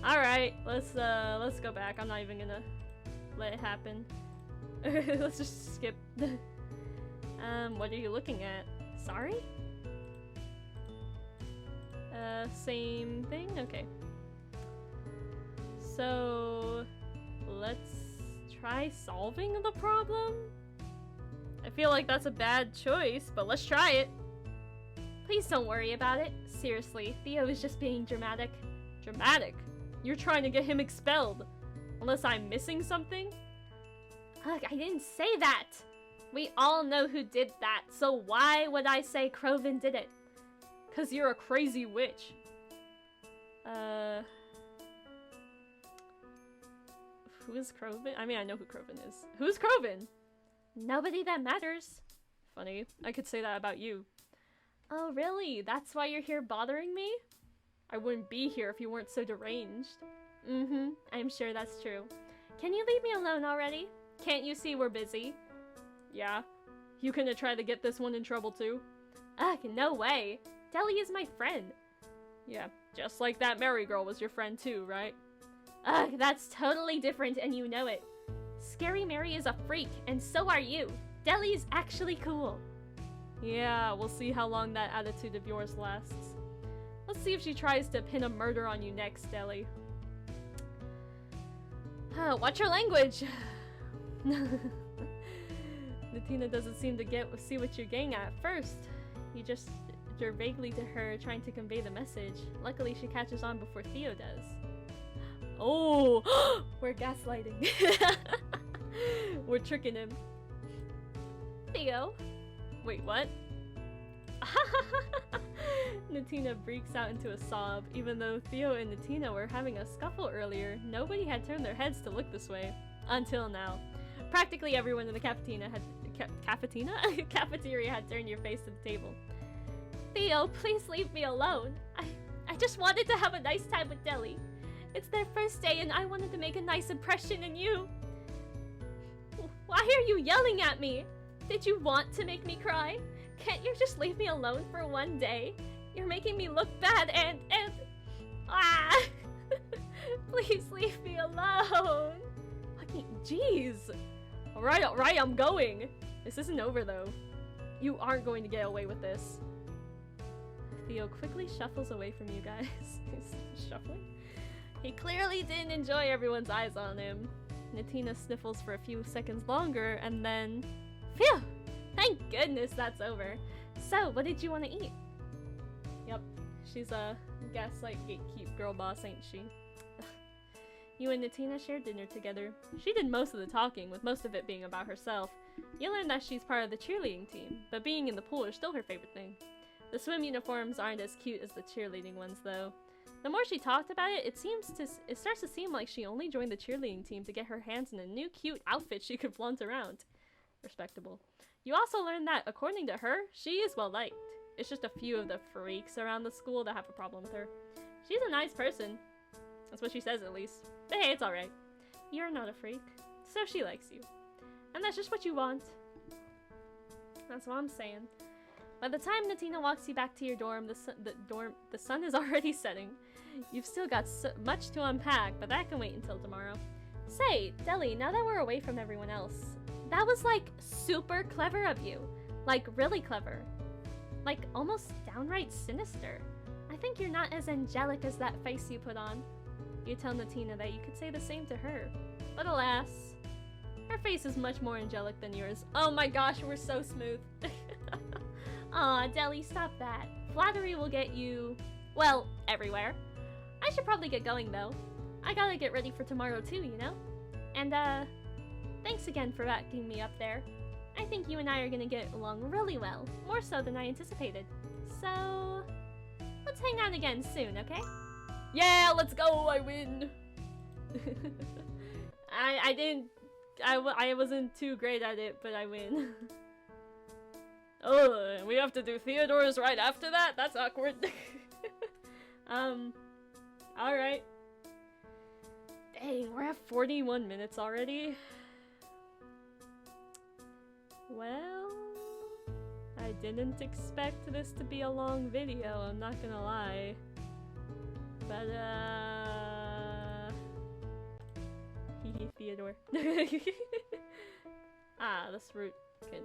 Alright, let's go back. I'm not even gonna let it happen. Let's just skip. What are you looking at? Sorry? Same thing? Okay. So, let's try solving the problem? I feel like that's a bad choice, but let's try it. Please don't worry about it. Seriously, Theo is just being dramatic. Dramatic? You're trying to get him expelled. Unless I'm missing something? Ugh, I didn't say that! We all know who did that, so why would I say Crowven did it? 'Cause you're a crazy witch. Who is Crowven? I mean, I know who Crowven is. Who's Crowven? Nobody that matters. Funny. I could say that about you. Oh, really? That's why you're here bothering me? I wouldn't be here if you weren't so deranged. Mm-hmm. I'm sure that's true. Can you leave me alone already? Can't you see we're busy? Yeah. You gonna try to get this one in trouble too? Ugh, no way. Deli is my friend. Yeah, just like that Mary girl was your friend too, right? Ugh, that's totally different and you know it. Scary Mary is a freak, and so are you. Deli is actually cool. Yeah, we'll see how long that attitude of yours lasts. Let's see if she tries to pin a murder on you next, Deli. Watch your language! Natina doesn't seem to see what you're getting at first. You just you're vaguely to her, trying to convey the message. Luckily, she catches on before Theo does. Oh! We're gaslighting. We're tricking him. Theo? Wait, what? Natina breaks out into a sob. Even though Theo and Natina were having a scuffle earlier, nobody had turned their heads to look this way. Until now. Practically everyone in the cafeteria had turned your face to the table. Theo, please leave me alone. I just wanted to have a nice time with Deli. It's their first day and I wanted to make a nice impression in you. Why are you yelling at me? Did you want to make me cry? Can't you just leave me alone for one day? You're making me look bad and ah! Please leave me alone. Fucking jeez. Alright, I'm going. This isn't over though. You aren't going to get away with this. Theo quickly shuffles away from you guys. He's shuffling? He clearly didn't enjoy everyone's eyes on him. Natina sniffles for a few seconds longer and then... Phew! Thank goodness that's over. So, what did you want to eat? Yep, she's a gaslight gatekeep girl boss, ain't she? You and Natina shared dinner together. She did most of the talking, with most of it being about herself. You learned that she's part of the cheerleading team, but being in the pool is still her favorite thing. The swim uniforms aren't as cute as the cheerleading ones, though. The more she talked about it, it starts to seem like she only joined the cheerleading team to get her hands in a new cute outfit she could flaunt around. Respectable. You also learned that, according to her, she is well liked. It's just a few of the freaks around the school that have a problem with her. She's a nice person. That's what she says, at least. But hey, it's alright. You're not a freak, so she likes you. And that's just what you want. That's what I'm saying. By the time Natina walks you back to your dorm, the sun is already setting. You've still got so much to unpack, but that can wait until tomorrow. Say, Deli, now that we're away from everyone else, that was like super clever of you. Like really clever. Like almost downright sinister. I think you're not as angelic as that face you put on. You tell Natina that you could say the same to her. But alas, her face is much more angelic than yours. Oh my gosh, we're so smooth. Aw, Deli, stop that. Flattery will get you, well, everywhere. I should probably get going though. I gotta get ready for tomorrow too, you know? And thanks again for backing me up there. I think you and I are gonna get along really well, more so than I anticipated. So, let's hang out again soon, okay? Yeah, let's go, I win! I wasn't too great at it, but I win. Oh, we have to do Theodore's right after that? That's awkward. Alright. Dang, we're at 41 minutes already. Well, I didn't expect this to be a long video, I'm not gonna lie. But, Hehe, Theodore. Ah, this route can,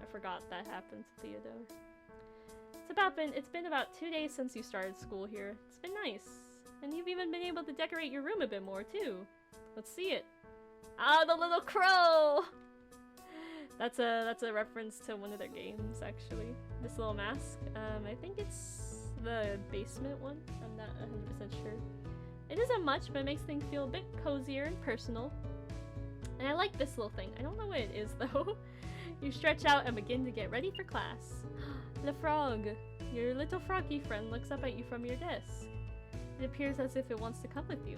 I forgot that happened to Theodore. It's been about 2 days since you started school here. It's been nice. And you've even been able to decorate your room a bit more, too. Let's see it. Ah, the little crow! That's a reference to one of their games, actually. This little mask. I think it's the basement one. I'm not 100% sure. It isn't much, but it makes things feel a bit cozier and personal. And I like this little thing. I don't know what it is, though. You stretch out and begin to get ready for class. The frog. Your little froggy friend looks up at you from your desk. It appears as if it wants to come with you.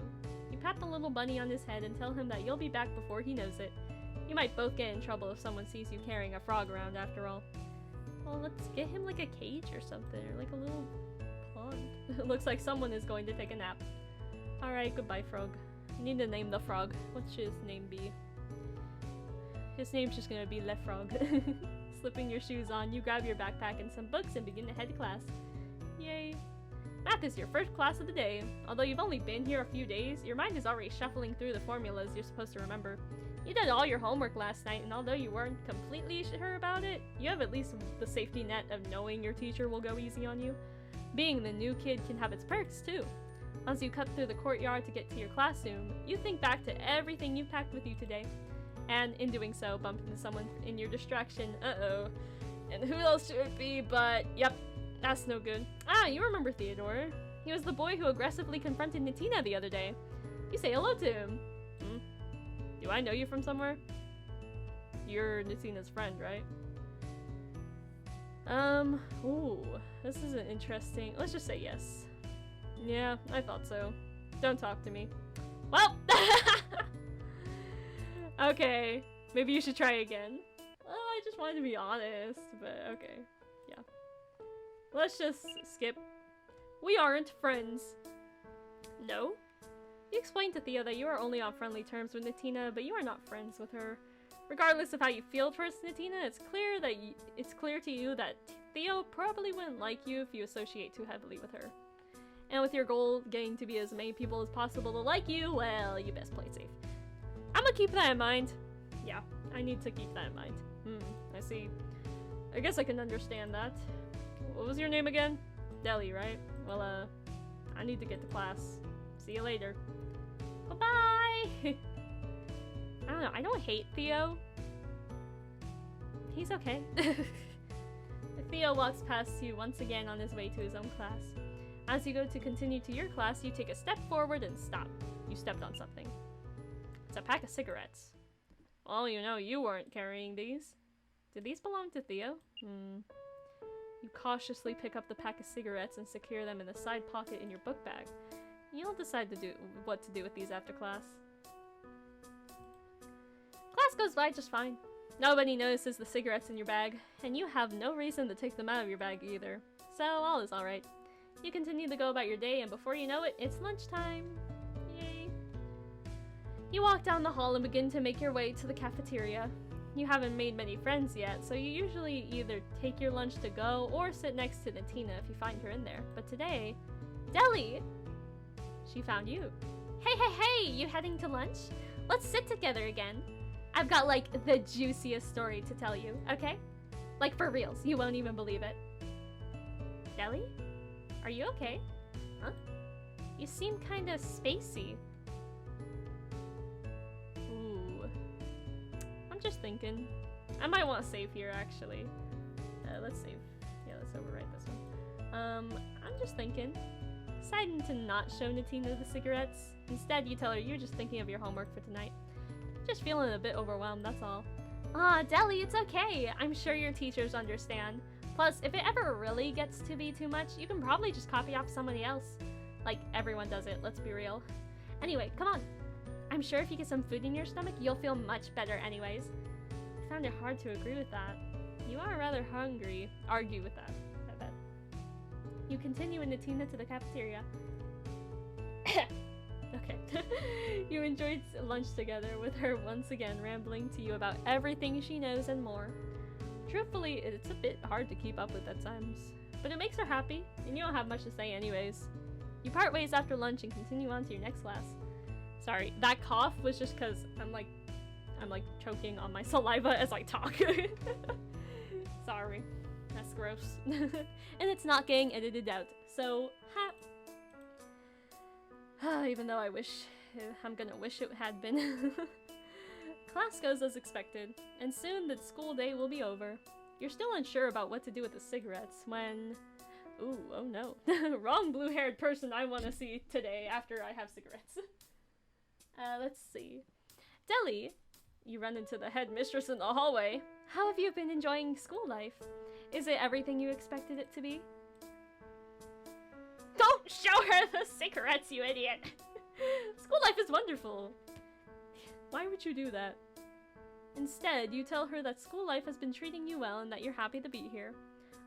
You pat the little bunny on his head and tell him that you'll be back before he knows it. You might both get in trouble if someone sees you carrying a frog around after all. Well, let's get him like a cage or something, or like a little pond. It looks like someone is going to take a nap. Alright, goodbye, frog. You need to name the frog. What should his name be? His name's just gonna be Le Frog. Slipping your shoes on, you grab your backpack and some books and begin to head to class. Yay. Math is your first class of the day. Although you've only been here a few days, your mind is already shuffling through the formulas you're supposed to remember. You did all your homework last night, and although you weren't completely sure about it, you have at least the safety net of knowing your teacher will go easy on you. Being the new kid can have its perks, too. As you cut through the courtyard to get to your classroom, you think back to everything you've packed with you today. And in doing so, bump into someone in your distraction. Uh-oh. And who else should it be but... Yep, that's no good. Ah, you remember Theodore. He was the boy who aggressively confronted Natina the other day. You say hello to him. Do I know you from somewhere? You're Natina's friend, right? Ooh, this is an interesting... Let's just say yes. Yeah, I thought so. Don't talk to me. Well! Okay, maybe you should try again. Well, I just wanted to be honest, but okay. Yeah. Let's just skip. We aren't friends. No? You explained to Theo that you are only on friendly terms with Natina, but you are not friends with her. Regardless of how you feel towards Natina, it's clear to you that Theo probably wouldn't like you if you associate too heavily with her. And with your goal getting to be as many people as possible to like you, well, you best play it safe. I'm gonna keep that in mind. Yeah, I need to keep that in mind. I see. I guess I can understand that. What was your name again? Deli, right? Well, I need to get to class. See you later. Bye-bye! I don't know, I don't hate Theo. He's okay. Theo walks past you once again on his way to his own class. As you go to continue to your class, you take a step forward and stop. You stepped on something. It's a pack of cigarettes. Well, you know you weren't carrying these. Did these belong to Theo? You cautiously pick up the pack of cigarettes and secure them in the side pocket in your book bag. You'll decide what to do with these after class. Class goes by just fine. Nobody notices the cigarettes in your bag, and you have no reason to take them out of your bag either. So all is alright. You continue to go about your day, and before you know it, it's lunchtime. Yay. You walk down the hall and begin to make your way to the cafeteria. you haven't made many friends yet, so you usually either take your lunch to go or sit next to Natina if you find her in there. But today, Deli! She found you. Hey, you heading to lunch? Let's sit together again. I've got, like, the juiciest story to tell you, okay? Like, for reals, you won't even believe it. Deli? Are you okay? Huh? You seem kinda spacey. Ooh. I'm just thinking. I might want to save here, actually. Let's save. Yeah, let's overwrite this one. I'm just thinking. Deciding to not show Natina the cigarettes. Instead, you tell her you're just thinking of your homework for tonight. Just feeling a bit overwhelmed, that's all. Deli, it's okay. I'm sure your teachers understand. Plus, if it ever really gets to be too much, you can probably just copy off somebody else. Like, everyone does it, let's be real. Anyway, come on. I'm sure if you get some food in your stomach, you'll feel much better anyways. I found it hard to agree with that. You are rather hungry. Argue with that, I bet. You continue with Natina to the cafeteria. Okay. You enjoyed lunch together with her once again rambling to you about everything she knows and more. Truthfully, it's a bit hard to keep up with at times, but it makes her happy, and you don't have much to say anyways. You part ways after lunch and continue on to your next class. Sorry, that cough was just because I'm like choking on my saliva as I talk. Sorry, that's gross. And it's not getting edited out, so even though I'm gonna wish it had been. Class goes as expected, and soon the school day will be over. You're still unsure about what to do with the cigarettes when... Ooh, oh no. Wrong blue-haired person I want to see today after I have cigarettes. Let's see. Deli, you run into the headmistress in the hallway. How have you been enjoying school life? Is it everything you expected it to be? Don't show her the cigarettes, you idiot! School life is wonderful. Why would you do that? Instead, you tell her that school life has been treating you well and that you're happy to be here.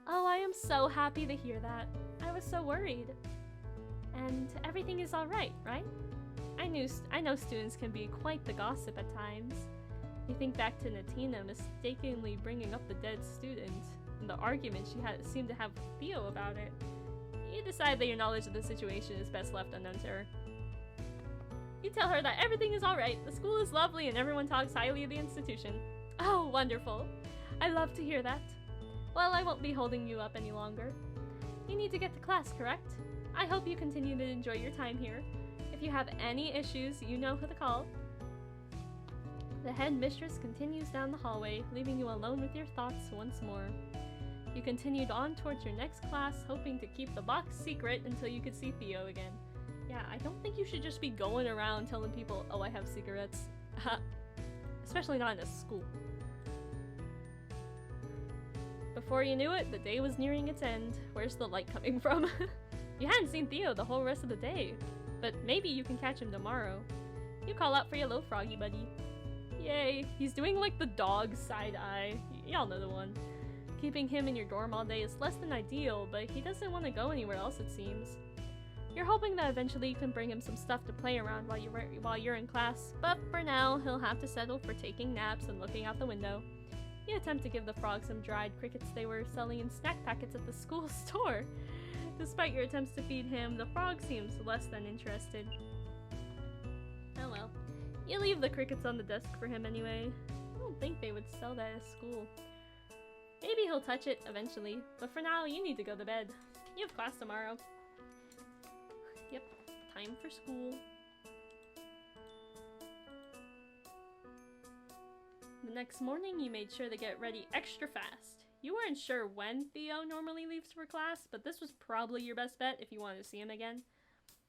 Oh, I am so happy to hear that. I was so worried. And everything is alright, right? I know students can be quite the gossip at times. You think back to Natina mistakenly bringing up the dead student and the argument she seemed to have with Theo about it. You decide that your knowledge of the situation is best left unknown to her. You tell her that everything is alright, the school is lovely, and everyone talks highly of the institution. Oh, wonderful. I love to hear that. Well, I won't be holding you up any longer. You need to get to class, correct? I hope you continue to enjoy your time here. If you have any issues, you know who to call. The headmistress continues down the hallway, leaving you alone with your thoughts once more. You continued on towards your next class, hoping to keep the box secret until you could see Theo again. Yeah, I don't think you should just be going around telling people, oh, I have cigarettes. Especially not in a school. Before you knew it, the day was nearing its end. Where's the light coming from? You hadn't seen Theo the whole rest of the day, but maybe you can catch him tomorrow. You call out for your little froggy buddy. Yay, he's doing like the dog side eye. Y'all know the one. Keeping him in your dorm all day is less than ideal, but he doesn't want to go anywhere else, it seems. You're hoping that eventually you can bring him some stuff to play around while you're in class, but for now, he'll have to settle for taking naps and looking out the window. You attempt to give the frog some dried crickets they were selling in snack packets at the school store. Despite your attempts to feed him, the frog seems less than interested. Oh well. You leave the crickets on the desk for him anyway. I don't think they would sell that at school. Maybe he'll touch it eventually, but for now, you need to go to bed. You have class tomorrow. Yep, time for school. The next morning, you made sure to get ready extra fast. You weren't sure when Theo normally leaves for class, but this was probably your best bet if you wanted to see him again.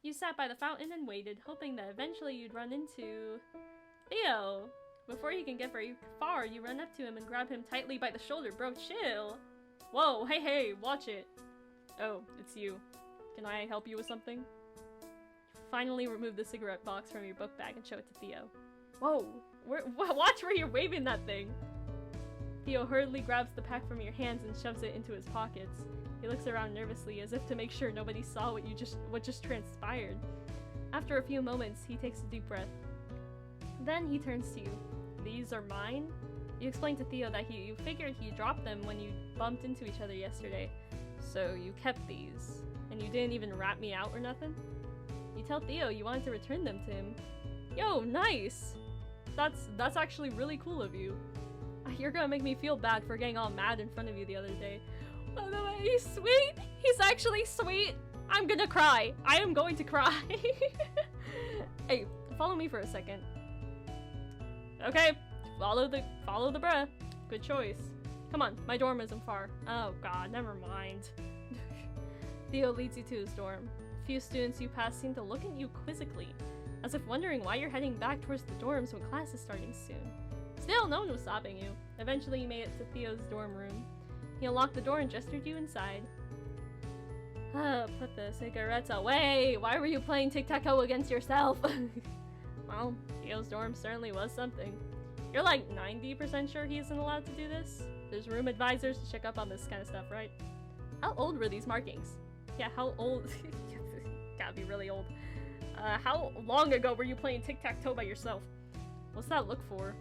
You sat by the fountain and waited, hoping that eventually you'd run into... Theo! Before you can get very far, you run up to him and grab him tightly by the shoulder. Bro, chill! Whoa, hey, watch it! Oh, it's you. Can I help you with something? Finally remove the cigarette box from your book bag and show it to Theo. Whoa! Watch where you're waving that thing! Theo hurriedly grabs the pack from your hands and shoves it into his pockets. He looks around nervously as if to make sure nobody saw what just transpired. After a few moments, he takes a deep breath. Then he turns to you. These are mine? You explained to Theo that you figured he dropped them when you bumped into each other yesterday, so you kept these, and you didn't even rat me out or nothing? You tell Theo you wanted to return them to him. Yo, nice! That's actually really cool of you. You're gonna make me feel bad for getting all mad in front of you the other day. By the way, he's sweet! He's actually sweet! I'm gonna cry! I am going to cry! Hey, follow me for a second. Okay, follow the bruh. Good choice. Come on, my dorm isn't far. Oh god, never mind. Theo leads you to his dorm. A few students you pass seem to look at you quizzically, as if wondering why you're heading back towards the dorms when class is starting soon. Still, no one was stopping you. Eventually you made it to Theo's dorm room. He unlocked the door and gestured you inside. Put the cigarettes away! Why were you playing tic-tac-toe against yourself? Well, Theo's dorm certainly was something. You're like 90% sure he isn't allowed to do this? There's room advisors to check up on this kind of stuff, right? How old were these markings? Yeah, how old? Gotta be really old. How long ago were you playing tic-tac-toe by yourself? What's that look for?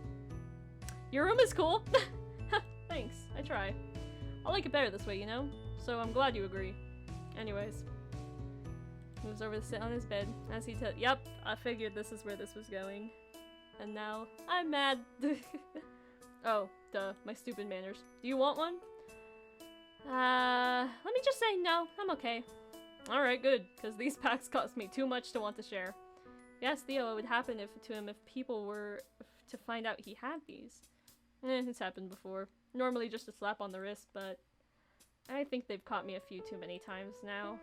Your room is cool! Thanks, I try. I like it better this way, you know? So I'm glad you agree. Anyways. Moves over to sit on his bed as he yep, I figured this is where this was going. And now, I'm mad. Oh, duh, my stupid manners. Do you want one? Let me just say no, I'm okay. Alright, good, because these packs cost me too much to want to share. Yes, Theo, it would happen to him if people were to find out he had these. It's happened before. Normally just a slap on the wrist, but I think they've caught me a few too many times now.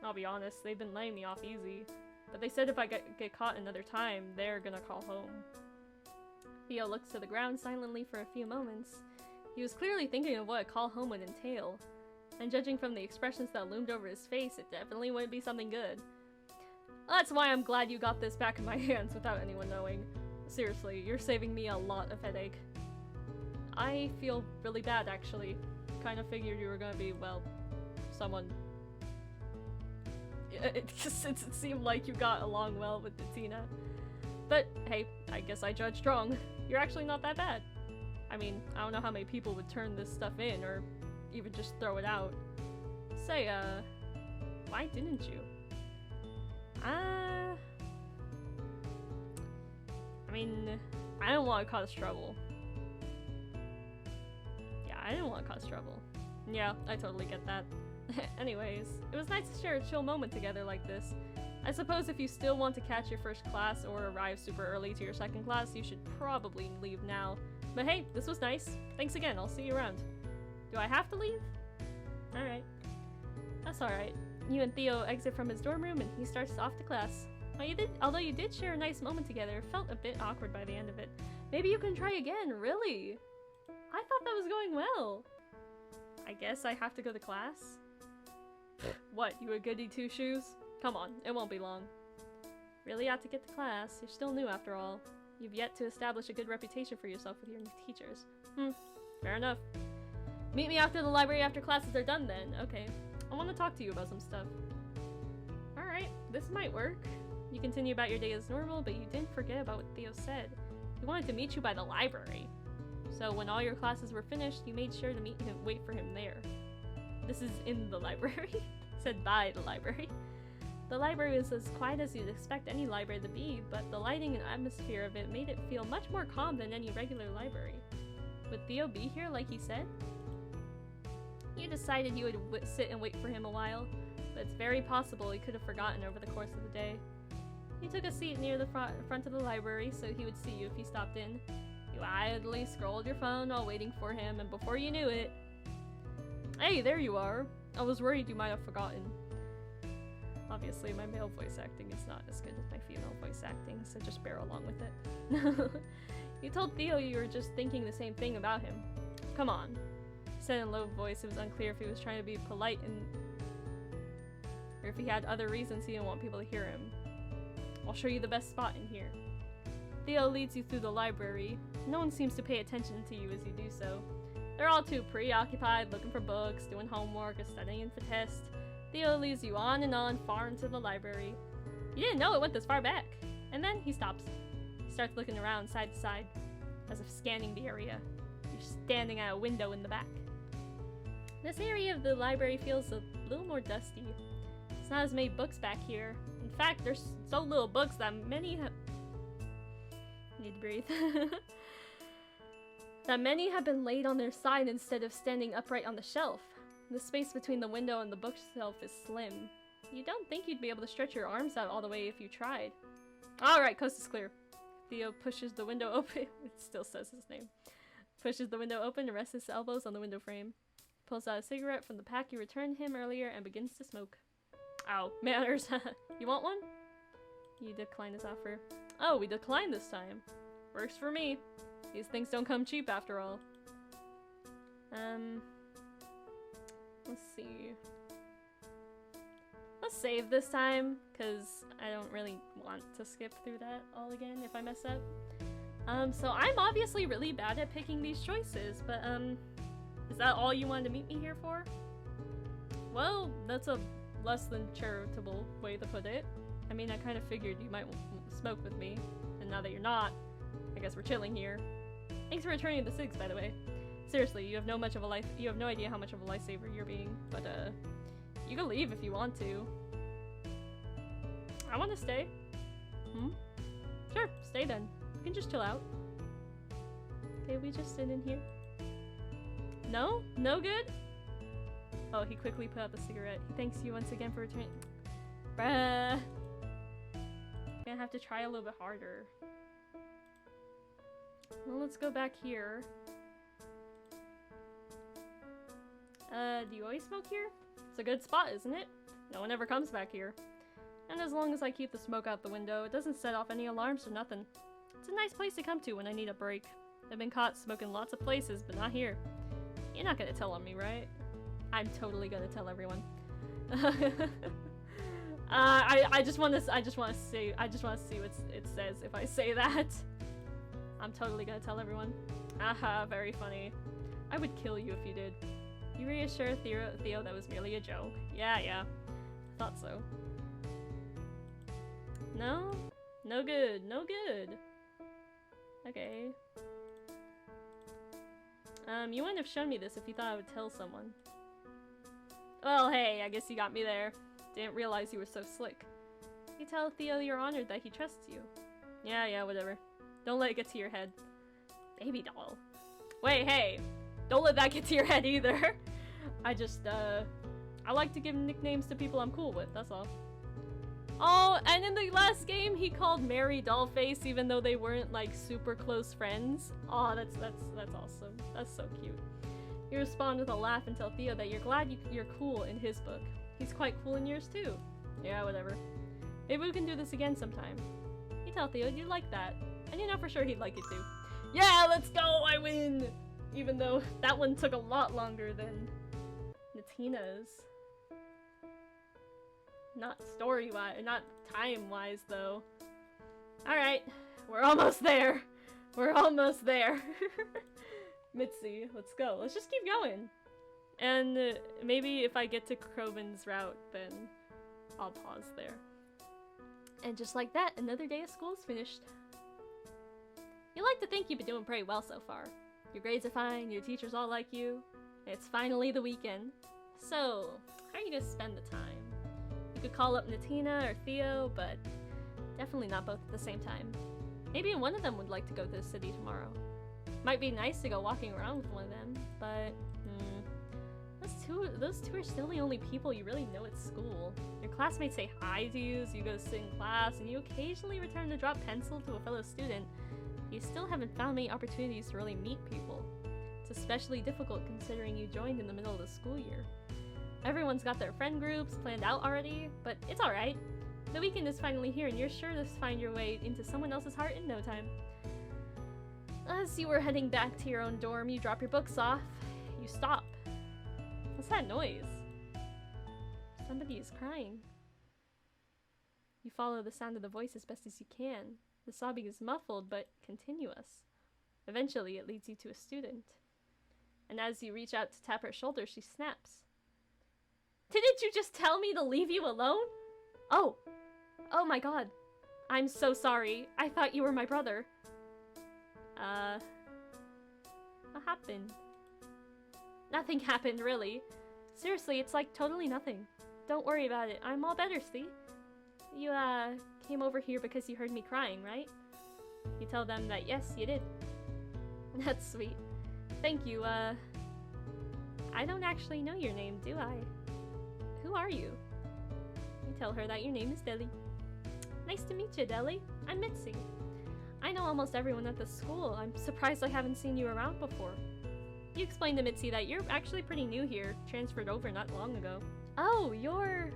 I'll be honest, they've been laying me off easy. But they said if I get caught another time, they're gonna call home. Theo looks to the ground silently for a few moments. He was clearly thinking of what a call home would entail. And judging from the expressions that loomed over his face, it definitely wouldn't be something good. That's why I'm glad you got this back in my hands without anyone knowing. Seriously, you're saving me a lot of headache. I feel really bad, actually. Kind of figured you were gonna be, well, someone. It seemed like you got along well with Natina. But, hey, I guess I judged wrong. You're actually not that bad. I mean, I don't know how many people would turn this stuff in, or even just throw it out. Say, why didn't you? I mean, I didn't want to cause trouble. Yeah, I didn't want to cause trouble. Yeah, I totally get that. Anyways, it was nice to share a chill moment together like this. I suppose if you still want to catch your first class or arrive super early to your second class, you should probably leave now. But hey, this was nice. Thanks again, I'll see you around. Do I have to leave? Alright. That's alright. You and Theo exit from his dorm room and he starts off to class. Although you did share a nice moment together, it felt a bit awkward by the end of it. Maybe you can try again, really? I thought that was going well. I guess I have to go to class? What, you a goody two-shoes? Come on, it won't be long. Really ought to get to class. You're still new after all. You've yet to establish a good reputation for yourself with your new teachers. Fair enough. Meet me after the library after classes are done then. Okay. I want to talk to you about some stuff. Alright, this might work. You continue about your day as normal, but you didn't forget about what Theo said. He wanted to meet you by the library. So when all your classes were finished, you made sure to wait for him there. This is in the library? Said by the library. The library was as quiet as you'd expect any library to be, but the lighting and atmosphere of it made it feel much more calm than any regular library. Would Theo be here like he said? You decided you would sit and wait for him a while, but it's very possible he could have forgotten over the course of the day. He took a seat near the front of the library so he would see you if he stopped in. You idly scrolled your phone while waiting for him, and before you knew it... Hey, there you are! I was worried you might have forgotten. Obviously, my male voice acting is not as good as my female voice acting, so just bear along with it. You told Theo you were just thinking the same thing about him. Come on. He said in a low voice. It was unclear if he was trying to be polite or if he had other reasons he didn't want people to hear him. I'll show you the best spot in here. Theo leads you through the library. No one seems to pay attention to you as you do so. They're all too preoccupied looking for books, doing homework, or studying for tests. Theo leads you on and on far into the library. You didn't know it went this far back. And then he stops. He starts looking around side to side, as if scanning the area. standing at a window in the back. This area of the library feels a little more dusty. There's not as many books back here. In fact, there's so little books that many have... Need to breathe. That many have been laid on their side instead of standing upright on the shelf. The space between the window and the bookshelf is slim. You don't think you'd be able to stretch your arms out all the way if you tried. Alright, coast is clear. Theo pushes the window open. It still says his name. Pushes the window open and rests his elbows on the window frame. Pulls out a cigarette from the pack you returned him earlier and begins to smoke. Ow, manners. You want one? You decline his offer. Oh, we declined this time. Works for me. These things don't come cheap after all. Let's see. Let's save this time, because I don't really want to skip through that all again if I mess up. So I'm obviously really bad at picking these choices, but is that all you wanted to meet me here for? Well, that's a less than charitable way to put it. I mean, I kind of figured you might smoke with me, and now that you're not, I guess we're chilling here. Thanks for returning the cigs, by the way. Seriously, you have no idea how much of a lifesaver you're being, but you can leave if you want to. I want to stay. Sure, stay then. You can just chill out. Okay, we just sit in here. No? No good? Oh, he quickly put out the cigarette. He thanks you once again for returning. Bruh. I'm gonna have to try a little bit harder. Well, let's go back here. Do you always smoke here? It's a good spot, isn't it? No one ever comes back here. And as long as I keep the smoke out the window, it doesn't set off any alarms or nothing. It's a nice place to come to when I need a break. I've been caught smoking lots of places, but not here. You're not gonna tell on me, right? I'm totally gonna tell everyone. I just want to see what it says if I say that. I'm totally gonna tell everyone. Aha, very funny. I would kill you if you did. You reassure Theo that was merely a joke. Yeah. Thought so. No? No good. No good. Okay. You wouldn't have shown me this if you thought I would tell someone. Well, hey, I guess you got me there. Didn't realize you were so slick. You tell Theo you're honored that he trusts you. Yeah, whatever. Don't let it get to your head. Baby doll. Wait, hey! Don't let that get to your head either! I like to give nicknames to people I'm cool with, that's all. Oh, and in the last game, he called Mary Dollface even though they weren't, like, super close friends. Aw, that's awesome. That's so cute. You respond with a laugh and tell Theo that you're glad you're cool in his book. He's quite cool in yours, too. Yeah, whatever. Maybe we can do this again sometime. You tell Theo you'd like that. And you know for sure he'd like it, too. Yeah, let's go! I win! Even though that one took a lot longer than Natina's. Not story-wise, not time-wise, though. Alright, we're almost there. We're almost there. Mitzi, let's go. Let's just keep going. And maybe if I get to crowven's route, then I'll pause there. And just like that, another day of school is finished. You like to think you've been doing pretty well so far. Your grades are fine, your teachers all like you. It's finally the weekend. So, how are you gonna spend the time? You could call up Natina or Theo, but definitely not both at the same time. Maybe one of them would like to go to the city tomorrow. Might be nice to go walking around with one of them, but those two are still the only people you really know at school. Your classmates say hi to you as you go sit in class, and you occasionally return to drop pencil to a fellow student. You still haven't found many opportunities to really meet people. It's especially difficult considering you joined in the middle of the school year. Everyone's got their friend groups planned out already, but it's alright. The weekend is finally here and you're sure to find your way into someone else's heart in no time. As you were heading back to your own dorm, you drop your books off. You stop. What's that noise? Somebody is crying. You follow the sound of the voice as best as you can. The sobbing is muffled but continuous. Eventually, it leads you to a student. And as you reach out to tap her shoulder, she snaps. Didn't you just tell me to leave you alone? Oh my god. I'm so sorry. I thought you were my brother. Hi, happened? Nothing happened, really. Seriously, it's like totally nothing. Don't worry about it. I'm all better, see? You, came over here because you heard me crying, right? You tell them that yes, you did. That's sweet. Thank you, I don't actually know your name, do I? Who are you? You tell her that your name is Deli. Nice to meet you, Deli. I'm Mitzi. I know almost everyone at the school. I'm surprised I haven't seen you around before. You explain to Mitzi that you're actually pretty new here, transferred over not long ago. Oh, you're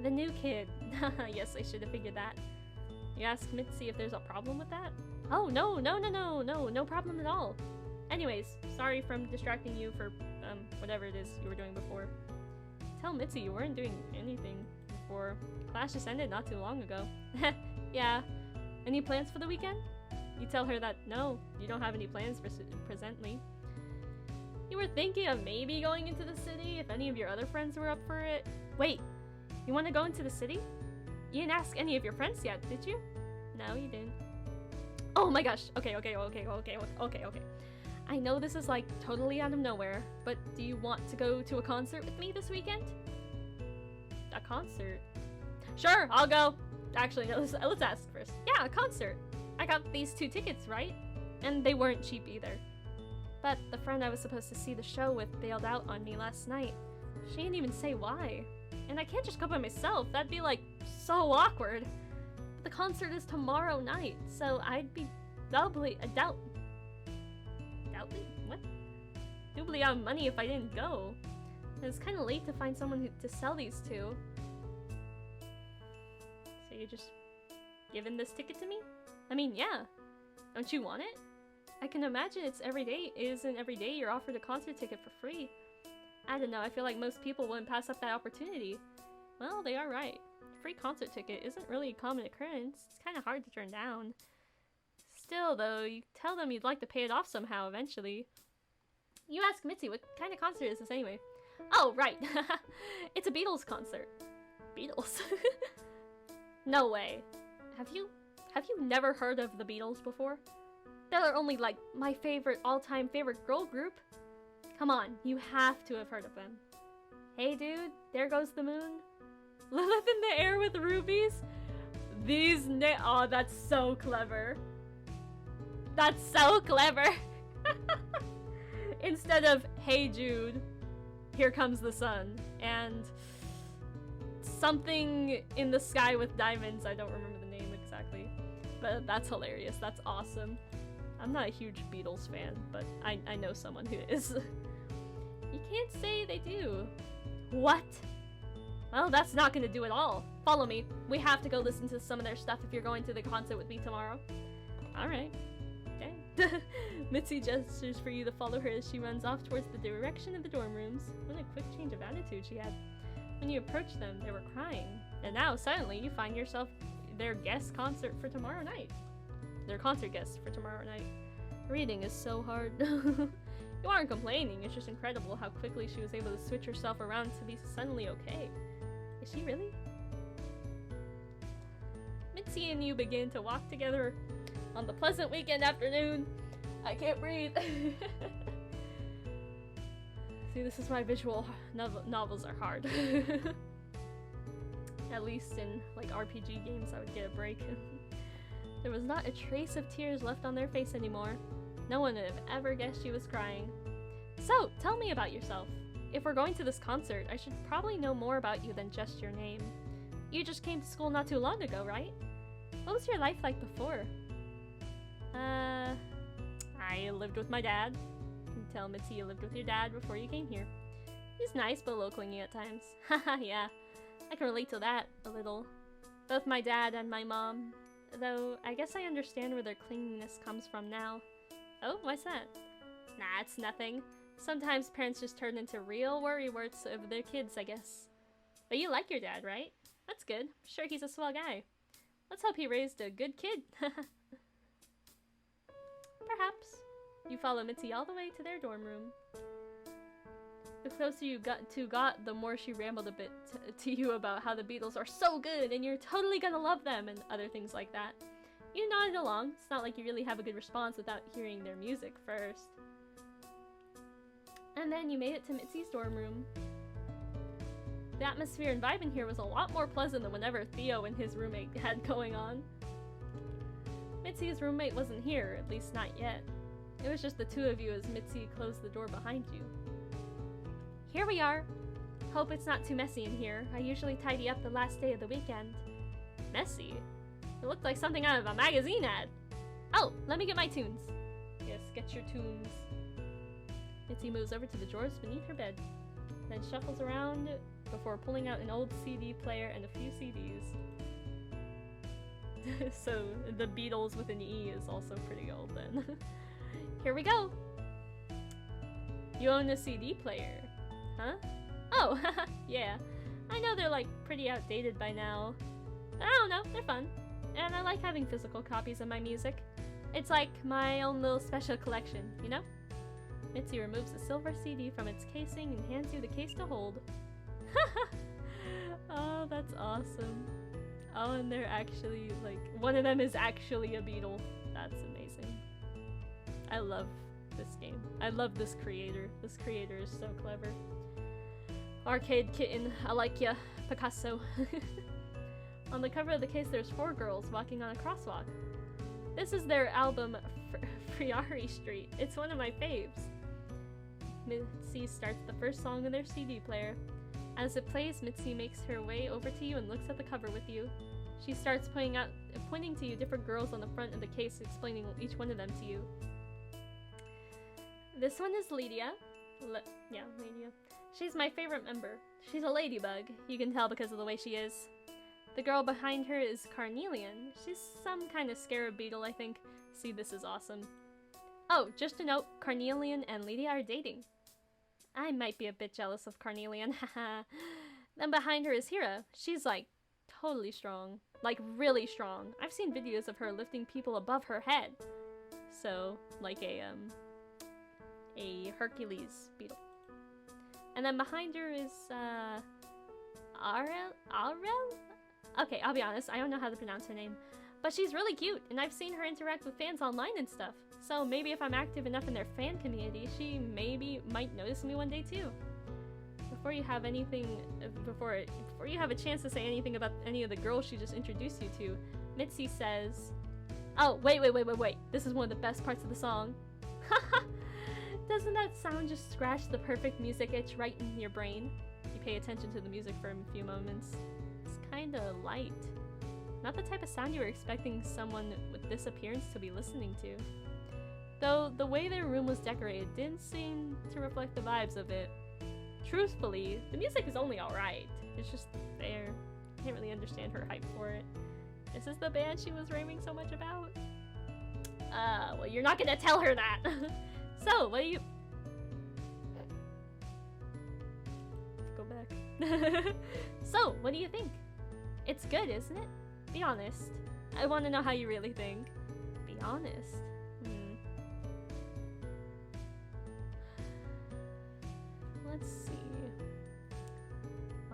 the new kid. Yes, I should have figured that. You ask Mitzi if there's a problem with that? Oh, no problem at all. Anyways, sorry from distracting you for, whatever it is you were doing before. Tell Mitzi you weren't doing anything before. Class just ended not too long ago. Yeah. Any plans for the weekend? You tell her that no, you don't have any plans presently. You were thinking of maybe going into the city if any of your other friends were up for it. Wait, you want to go into the city? You didn't ask any of your friends yet, did you? No, you didn't. Oh my gosh. Okay. I know this is like totally out of nowhere, but do you want to go to a concert with me this weekend? A concert? Sure, I'll go. Actually, no, let's ask first. Yeah, a concert. I got these 2 tickets, right? And they weren't cheap either. But the friend I was supposed to see the show with bailed out on me last night. She didn't even say why. And I can't just go by myself. That'd be like so awkward. But the concert is tomorrow night, so I'd be doubly out of money if I didn't go. And it's kind of late to find someone to sell these to. So you're just giving this ticket to me? I mean, yeah. Don't you want it? I can imagine it isn't every day you're offered a concert ticket for free. I don't know, I feel like most people wouldn't pass up that opportunity. Well, they are right. A free concert ticket isn't really a common occurrence. It's kind of hard to turn down. Still, though, you tell them you'd like to pay it off somehow eventually. You ask Mitzi, what kind of concert is this anyway? Oh, right. It's a Beatles concert. Beatles? No way. Have you never heard of the Beatles before? They're only like my all-time favorite girl group. Come on, you have to have heard of them. Hey dude, there goes the moon. Lilith in the air with rubies? Oh, that's so clever. That's so clever. Instead of, hey Jude, here comes the sun, and something in the sky with diamonds, I don't remember the name exactly, but that's hilarious, that's awesome. I'm not a huge Beatles fan, but I know someone who is. You can't say they do. What? Well, that's not gonna do it all. Follow me. We have to go listen to some of their stuff if you're going to the concert with me tomorrow. Alright. Okay. Mitzi gestures for you to follow her as she runs off towards the direction of the dorm rooms. What a quick change of attitude she had. When you approached them, they were crying. And now, suddenly, you find yourself their guest concert for tomorrow night. Their concert guests for tomorrow night. Reading is so hard. You aren't complaining, it's just incredible how quickly she was able to switch herself around to be suddenly okay. Is she really? Mitzi and you begin to walk together on the pleasant weekend afternoon. I can't breathe. See, this is why visual novels are hard. At least in, like, RPG games, I would get a break. There was not a trace of tears left on their face anymore. No one would have ever guessed she was crying. So, tell me about yourself. If we're going to this concert, I should probably know more about you than just your name. You just came to school not too long ago, right? What was your life like before? I lived with my dad. You can tell Mitzi you lived with your dad before you came here. He's nice but a little clingy at times. Haha, yeah. I can relate to that a little. Both my dad and my mom. Though, I guess I understand where their clinginess comes from now. Oh, what's that? Nah, it's nothing. Sometimes parents just turn into real worrywarts of their kids, I guess. But you like your dad, right? That's good. Sure, he's a swell guy. Let's hope he raised a good kid. Perhaps. You follow Mitzi all the way to their dorm room. The closer you got, the more she rambled a bit to you about how the Beatles are so good and you're totally gonna love them and other things like that. You nodded along. It's not like you really have a good response without hearing their music first. And then you made it to Mitzi's dorm room. The atmosphere and vibe in here was a lot more pleasant than whenever Theo and his roommate had going on. Mitzi's roommate wasn't here, at least not yet. It was just the two of you as Mitzi closed the door behind you. Here we are! Hope it's not too messy in here. I usually tidy up the last day of the weekend. Messy? It looked like something out of a magazine ad! Oh, let me get my tunes. Yes, get your tunes. Mitzi moves over to the drawers beneath her bed, then shuffles around before pulling out an old CD player and a few CDs. So, the Beatles with an E is also pretty old then. Here we go! You own a CD player, huh? Oh, yeah. I know they're like pretty outdated by now. I don't know, they're fun. And I like having physical copies of my music. It's like my own little special collection, you know? Mitzi removes the silver CD from its casing and hands you the case to hold. Oh, that's awesome. Oh, and they're actually, like, one of them is actually a beetle. That's amazing. I love this game. I love this creator. This creator is so clever. Arcade Kitten, I like ya. Picasso. On the cover of the case, there's 4 girls walking on a crosswalk. This is their album, Friari Street. It's one of my faves. Mitzi starts the first song in their CD player. As it plays, Mitzi makes her way over to you and looks at the cover with you. She starts pointing to you different girls on the front of the case, explaining each one of them to you. This one is Lydia. Yeah, Lydia. She's my favorite member. She's a ladybug. You can tell because of the way she is. The girl behind her is Carnelian. She's some kind of scarab beetle, I think. See, this is awesome. Oh, just a note, Carnelian and Lydia are dating. I might be a bit jealous of Carnelian, haha. Then behind her is Hira. She's like totally strong. Like really strong. I've seen videos of her lifting people above her head. So, like a Hercules beetle. And then behind her is, Arel? Okay, I'll be honest, I don't know how to pronounce her name. But she's really cute, and I've seen her interact with fans online and stuff. So maybe if I'm active enough in their fan community, she might notice me one day too. Before you have a chance to say anything about any of the girls she just introduced you to, Mitzi says, oh, wait. This is one of the best parts of the song. Doesn't that sound just scratch the perfect music itch right in your brain? You pay attention to the music for a few moments. It's kinda light. Not the type of sound you were expecting someone with this appearance to be listening to. Though the way their room was decorated didn't seem to reflect the vibes of it. Truthfully, the music is only alright. It's just there. Can't really understand her hype for it. This is the band she was raving so much about? Well, you're not gonna tell her that! So, what do you... Go back. So, what do you think? It's good, isn't it? Be honest. I want to know how you really think. Be honest. Let's see.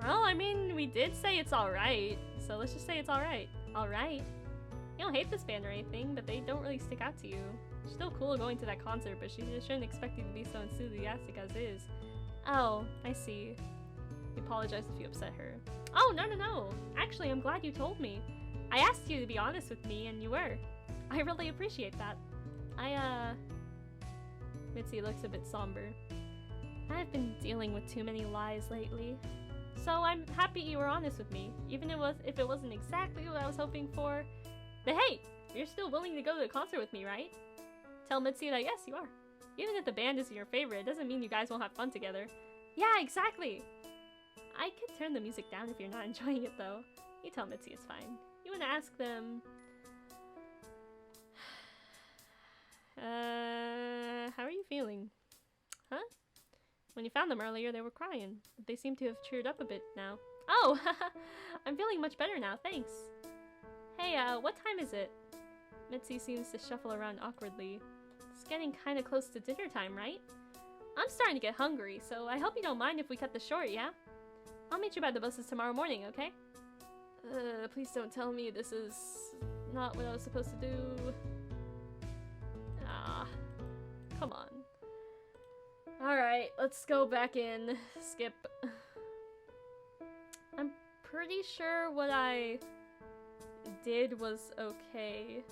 Well, I mean, we did say it's alright, so let's just say it's alright. Alright. You don't hate this band or anything, but they don't really stick out to you. She's still cool going to that concert, but she just shouldn't expect you to be so enthusiastic as is. Oh, I see. We apologize if you upset her. Oh, no. Actually, I'm glad you told me. I asked you to be honest with me, and you were. I really appreciate that. Mitzi looks a bit somber. I've been dealing with too many lies lately. So I'm happy you were honest with me, even if it wasn't exactly what I was hoping for. But hey, you're still willing to go to the concert with me, right? Tell Mitzi that yes, you are. Even if the band isn't your favorite, it doesn't mean you guys won't have fun together. Yeah, exactly! I could turn the music down if you're not enjoying it, though. You tell Mitzi it's fine. You want to ask them... how are you feeling? Huh? When you found them earlier, they were crying. But they seem to have cheered up a bit now. Oh! I'm feeling much better now, thanks. Hey, what time is it? Mitzi seems to shuffle around awkwardly. It's getting kinda close to dinner time, right? I'm starting to get hungry, so I hope you don't mind if we cut this short, yeah? I'll meet you by the buses tomorrow morning, okay? Please don't tell me this is not what I was supposed to do. Ah, come on. Alright, let's go back in. Skip. I'm pretty sure what I did was okay.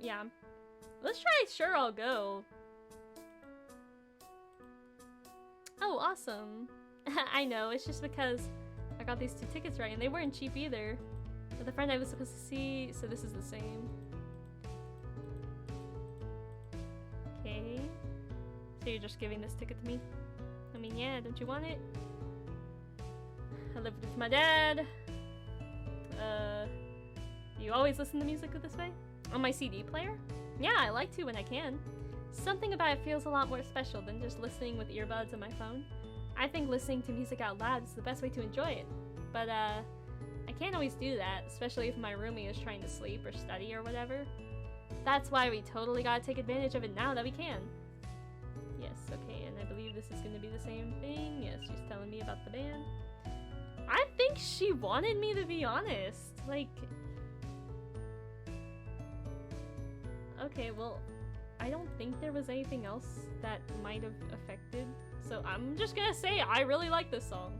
Yeah. Let's try Sure I'll Go. Oh, awesome. I know, it's just because I got these 2 tickets right, and they weren't cheap either. But the friend I was supposed to see, so this is the same. Okay. So you're just giving this ticket to me? I mean, yeah, don't you want it? I lived with my dad. You always listen to music this way? On my CD player? Yeah, I like to when I can. Something about it feels a lot more special than just listening with earbuds on my phone. I think listening to music out loud is the best way to enjoy it. But, I can't always do that, especially if my roomie is trying to sleep or study or whatever. That's why we totally gotta take advantage of it now that we can. Yes, okay, and I believe this is gonna be the same thing. Yes, she's telling me about the band. I think she wanted me to be honest. Like... Okay, well, I don't think there was anything else that might have affected. So I'm just gonna say I really like this song.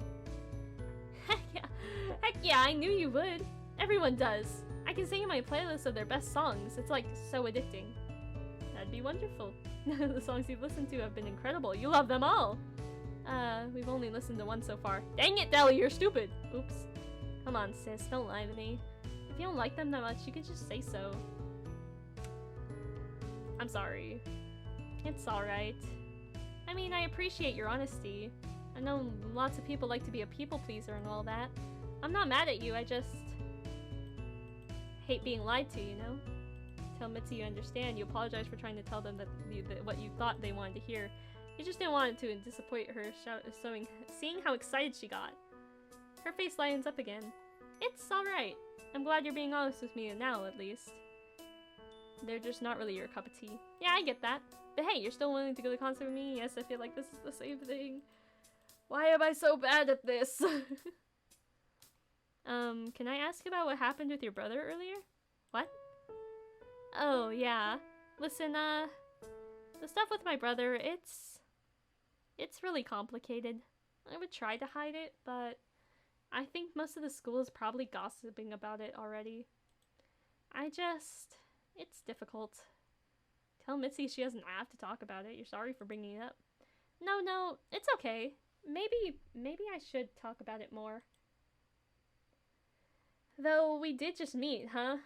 Heck yeah, I knew you would. Everyone does. I can sing in my playlist of their best songs. It's like so addicting. That'd be wonderful. The songs you've listened to have been incredible. You love them all. We've only listened to one so far. Dang it, Deli, you're stupid. Oops. Come on, sis, don't lie to me. If you don't like them that much, you can just say so. I'm sorry. It's alright. I mean, I appreciate your honesty. I know lots of people like to be a people pleaser and all that. I'm not mad at you, I just hate being lied to, you know? Tell Mitzi you understand. You apologize for trying to tell them that what you thought they wanted to hear. You just didn't want it to disappoint her, seeing how excited she got. Her face lightens up again. It's alright. I'm glad you're being honest with me now, at least. They're just not really your cup of tea. Yeah, I get that. But hey, you're still willing to go to the concert with me? Yes, I feel like this is the same thing. Why am I so bad at this? Can I ask about what happened with your brother earlier? What? Oh, yeah. Listen, the stuff with my brother, it's really complicated. I would try to hide it, but I think most of the school is probably gossiping about it already. It's difficult. Tell Mitzi she doesn't have to talk about it. You're sorry for bringing it up. No, it's okay. Maybe I should talk about it more. Though we did just meet, huh?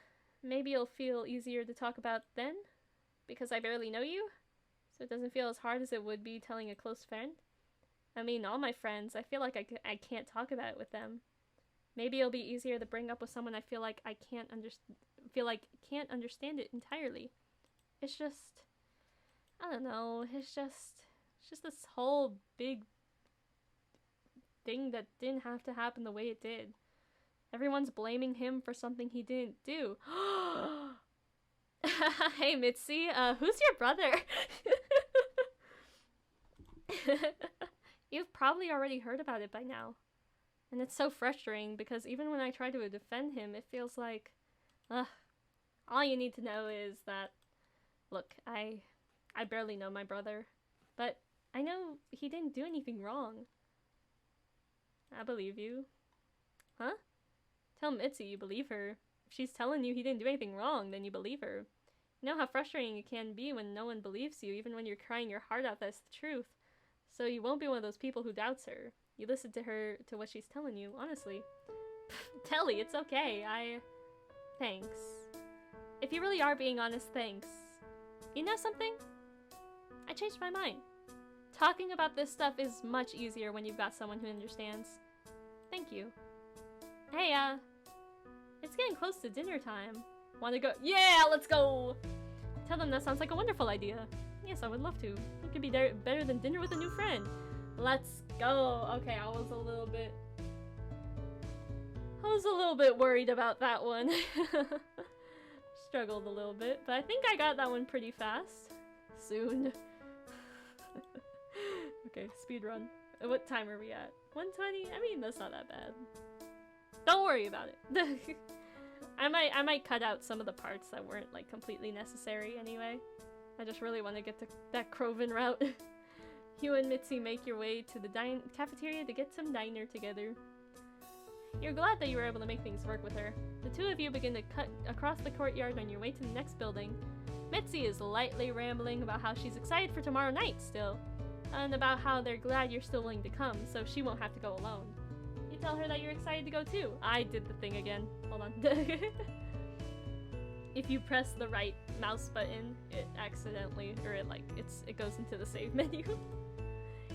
Maybe it'll feel easier to talk about then? Because I barely know you? So it doesn't feel as hard as it would be telling a close friend? I mean, all my friends, I feel like I can't talk about it with them. Maybe it'll be easier to bring up with someone I feel like can't understand it entirely. It's just, I don't know, it's just this whole big thing that didn't have to happen the way it did. Everyone's blaming him for something he didn't do. Hey Mitzi, who's your brother? You've probably already heard about it by now. And it's so frustrating because even when I try to defend him, it feels like, all you need to know is that, look, I barely know my brother, but I know he didn't do anything wrong. I believe you. Huh? Tell Mitzi you believe her. If she's telling you he didn't do anything wrong, then you believe her. You know how frustrating it can be when no one believes you, even when you're crying your heart out that's the truth. So you won't be one of those people who doubts her. You listen to her, to what she's telling you, honestly. Telly, it's okay. Thanks. If you really are being honest, thanks. You know something? I changed my mind. Talking about this stuff is much easier when you've got someone who understands. Thank you. Hey, it's getting close to dinner time. Wanna go? Yeah, let's go! Tell them that sounds like a wonderful idea. Yes, I would love to. It could be better than dinner with a new friend. Let's go. Okay, I was a little bit worried about that one. Struggled a little bit, but I think I got that one pretty fast. Soon. Okay, speed run. What time are we at? 1:20? I mean, that's not that bad. Don't worry about it. I might cut out some of the parts that weren't like completely necessary anyway. I just really want to get to that crowven route. You and Mitzi make your way to the cafeteria to get some diner together. You're glad that you were able to make things work with her. The two of you begin to cut across the courtyard on your way to the next building. Mitzi is lightly rambling about how she's excited for tomorrow night still, and about how they're glad you're still willing to come, so she won't have to go alone. You tell her that you're excited to go too. I did the thing again. Hold on. If you press the right mouse button, it accidentally, or it goes into the save menu.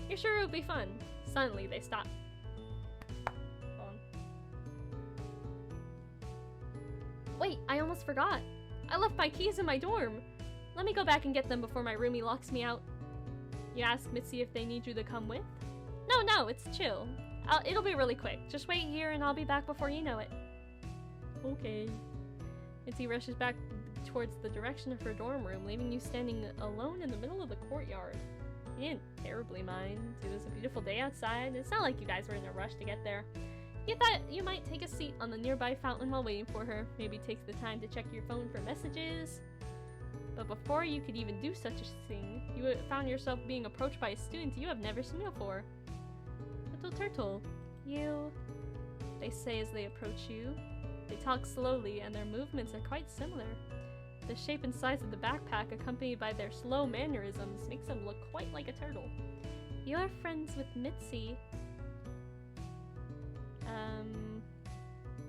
You're sure it'll be fun. Suddenly they stop. Hold on. Wait, I almost forgot. I left my keys in my dorm. Let me go back and get them before my roomie locks me out. You ask Mitzi if they need you to come with? No, it's chill. It'll be really quick. Just wait here and I'll be back before you know it. Okay. Mitzi rushes back towards the direction of her dorm room, leaving you standing alone in the middle of the courtyard. You didn't terribly mind. It was a beautiful day outside. It's not like you guys were in a rush to get there. You thought you might take a seat on the nearby fountain while waiting for her. Maybe take the time to check your phone for messages. But before you could even do such a thing, you found yourself being approached by a student you have never seen before. Little turtle, they say as they approach you. They talk slowly and their movements are quite similar. The shape and size of the backpack, accompanied by their slow mannerisms, makes them look quite like a turtle. You're friends with Mitzi.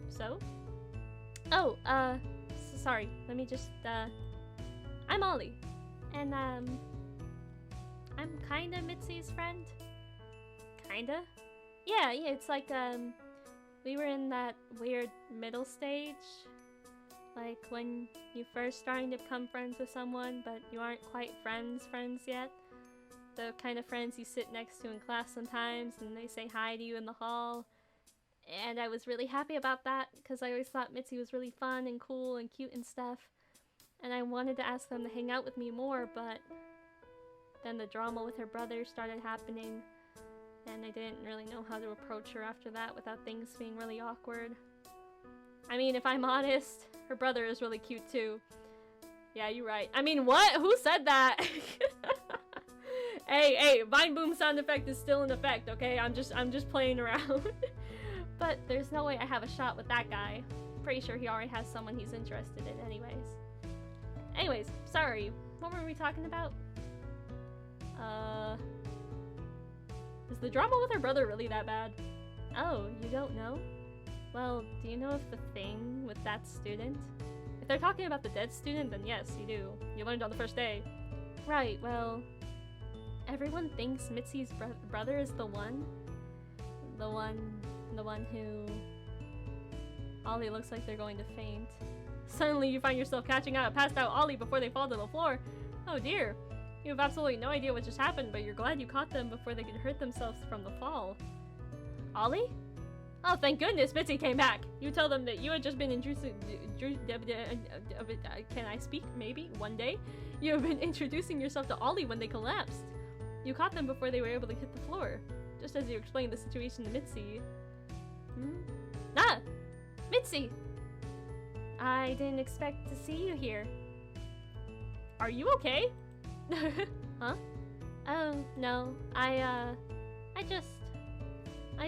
So? Oh, sorry, let me just, I'm Ollie. And, I'm kinda Mitzi's friend. Kinda? Yeah, it's like, we were in that weird middle stage. Like, when you first starting to become friends with someone, but you aren't quite friends yet. The kind of friends you sit next to in class sometimes, and they say hi to you in the hall. And I was really happy about that, because I always thought Mitzi was really fun and cool and cute and stuff. And I wanted to ask them to hang out with me more, but then the drama with her brother started happening. And I didn't really know how to approach her after that without things being really awkward. I mean, if I'm honest, her brother is really cute too. Yeah, you're right. I mean, what? Who said that? Hey, Vine Boom sound effect is still in effect, okay? I'm just playing around. But there's no way I have a shot with that guy. Pretty sure he already has someone he's interested in anyways. Sorry. What were we talking about? Is the drama with her brother really that bad? Oh, you don't know? Well, do you know if the thing with that student? If they're talking about the dead student, then yes, you do. You learned on the first day. Right, well, everyone thinks Mitzi's brother is the one who... Ollie looks like they're going to faint. Suddenly you find yourself catching a passed out Ollie before they fall to the floor. Oh dear. You have absolutely no idea what just happened, but you're glad you caught them before they could hurt themselves from the fall. Ollie? Oh, thank goodness Mitzi came back. You tell them that you had just been introducing... Can I speak? Maybe? One day? You have been introducing yourself to Ollie when they collapsed. You caught them before they were able to hit the floor. Just as you explained the situation to Mitzi. Ah! Mitzi! I didn't expect to see you here. Are you okay? Huh? Oh, no. I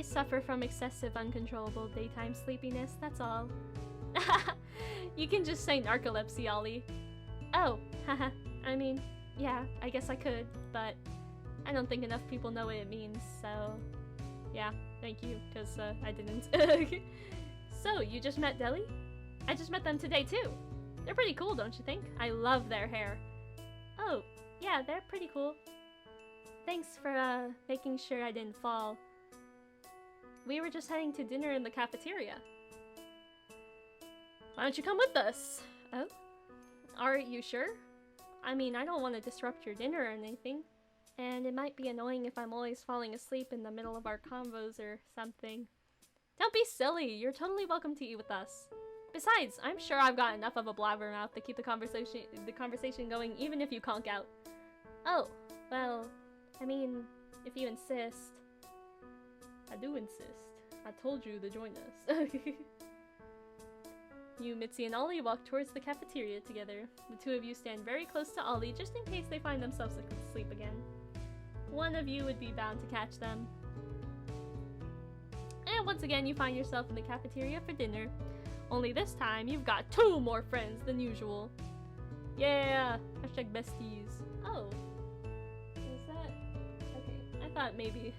suffer from excessive uncontrollable daytime sleepiness, that's all. You can just say narcolepsy, Ollie. Oh, haha. I mean, yeah, I guess I could, but I don't think enough people know what it means, so... Yeah, thank you, because I didn't. So, you just met Deli? I just met them today, too. They're pretty cool, don't you think? I love their hair. Oh, yeah, they're pretty cool. Thanks for, making sure I didn't fall. We were just heading to dinner in the cafeteria. Why don't you come with us? Oh? Are you sure? I mean, I don't want to disrupt your dinner or anything. And it might be annoying if I'm always falling asleep in the middle of our convos or something. Don't be silly. You're totally welcome to eat with us. Besides, I'm sure I've got enough of a blabbermouth to keep the conversation going even if you conk out. Oh, well, I mean, if you insist. I do insist. I told you to join us. You, Mitzi, and Ollie walk towards the cafeteria together. The two of you stand very close to Ollie just in case they find themselves asleep again. One of you would be bound to catch them. And once again, you find yourself in the cafeteria for dinner. Only this time, you've got 2 more friends than usual. Yeah! Hashtag besties. Oh. Is that... Okay, I thought maybe...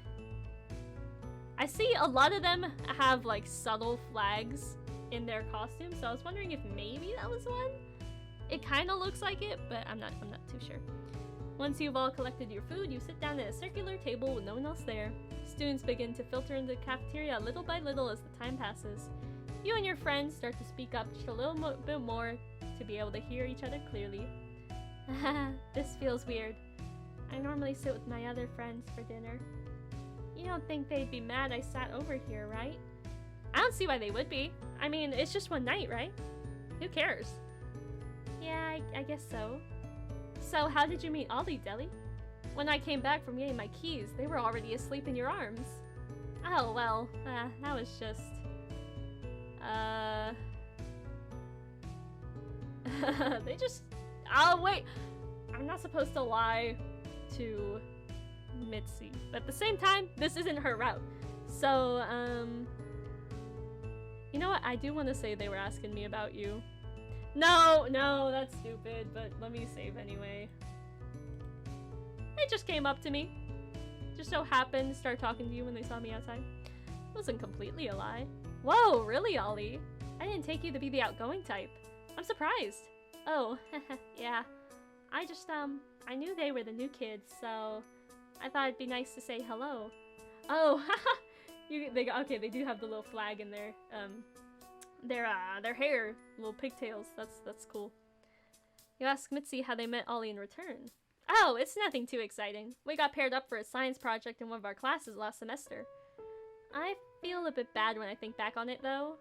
I see a lot of them have, like, subtle flags in their costumes, so I was wondering if maybe that was one? It kind of looks like it, but I'm not too sure. Once you've all collected your food, you sit down at a circular table with no one else there. Students begin to filter into the cafeteria little by little as the time passes. You and your friends start to speak up just a little bit more to be able to hear each other clearly. This feels weird. I normally sit with my other friends for dinner. You don't think they'd be mad I sat over here, right? I don't see why they would be. I mean, it's just one night, right? Who cares? Yeah, I guess so. So, how did you meet Ollie, Deli? When I came back from getting my keys, they were already asleep in your arms. Oh, well, that was just... they just... Oh, wait! I'm not supposed to lie to Mitzi. But at the same time, this isn't her route. So, you know what? I do want to say they were asking me about you. No, that's stupid, but let me save anyway. They just came up to me. Just so happened to start talking to you when they saw me outside. It wasn't completely a lie. Whoa, really, Ollie? I didn't take you to be the outgoing type. I'm surprised. Oh, yeah. I just, I knew they were the new kids, so I thought it'd be nice to say hello. Oh, haha! Okay, they do have the little flag in their hair, little pigtails. That's cool. You ask Mitzi how they met Ollie in return. Oh, it's nothing too exciting. We got paired up for a science project in one of our classes last semester. I feel a bit bad when I think back on it, though.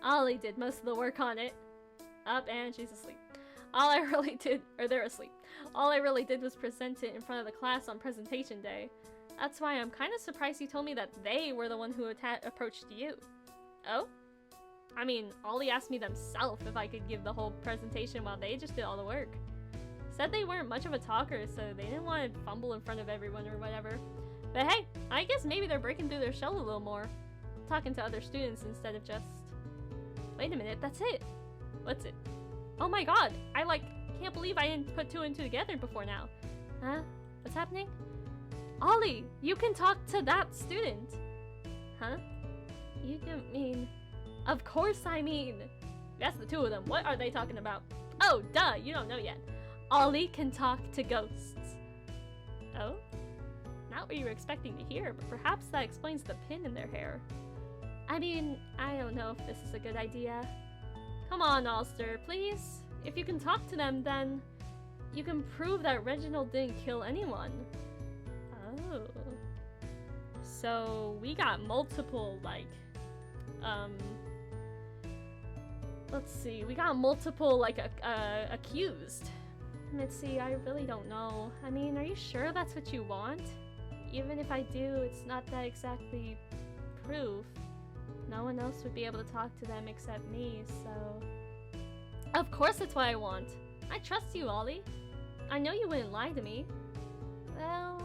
Ollie did most of the work on it. Up, and she's asleep. They're asleep. All I really did was present it in front of the class on presentation day. That's why I'm kind of surprised you told me that they were the one who approached you. Oh? I mean, Ollie asked me themselves if I could give the whole presentation while they just did all the work. Said they weren't much of a talker, so they didn't want to fumble in front of everyone or whatever. But hey, I guess maybe they're breaking through their shell a little more. Talking to other students instead of just... Wait a minute, that's it! What's it? Oh my god! I, can't believe I didn't put 2 and 2 together before now. Huh? What's happening? Ollie! You can talk to that student! Huh? You don't mean... Of course I mean! That's the 2 of them. What are they talking about? Oh, duh! You don't know yet. Ollie can talk to ghosts. Oh? Not what you were expecting to hear, but perhaps that explains the pin in their hair. I mean, I don't know if this is a good idea. Come on, Ulster, please. If you can talk to them, then you can prove that Reginald didn't kill anyone. Oh. So, we got multiple, let's see. We got multiple, accused. Mitzi, I really don't know. I mean, are you sure that's what you want? Even if I do, it's not that exactly proof. No one else would be able to talk to them except me, so... Of course that's what I want. I trust you, Ollie. I know you wouldn't lie to me. Well...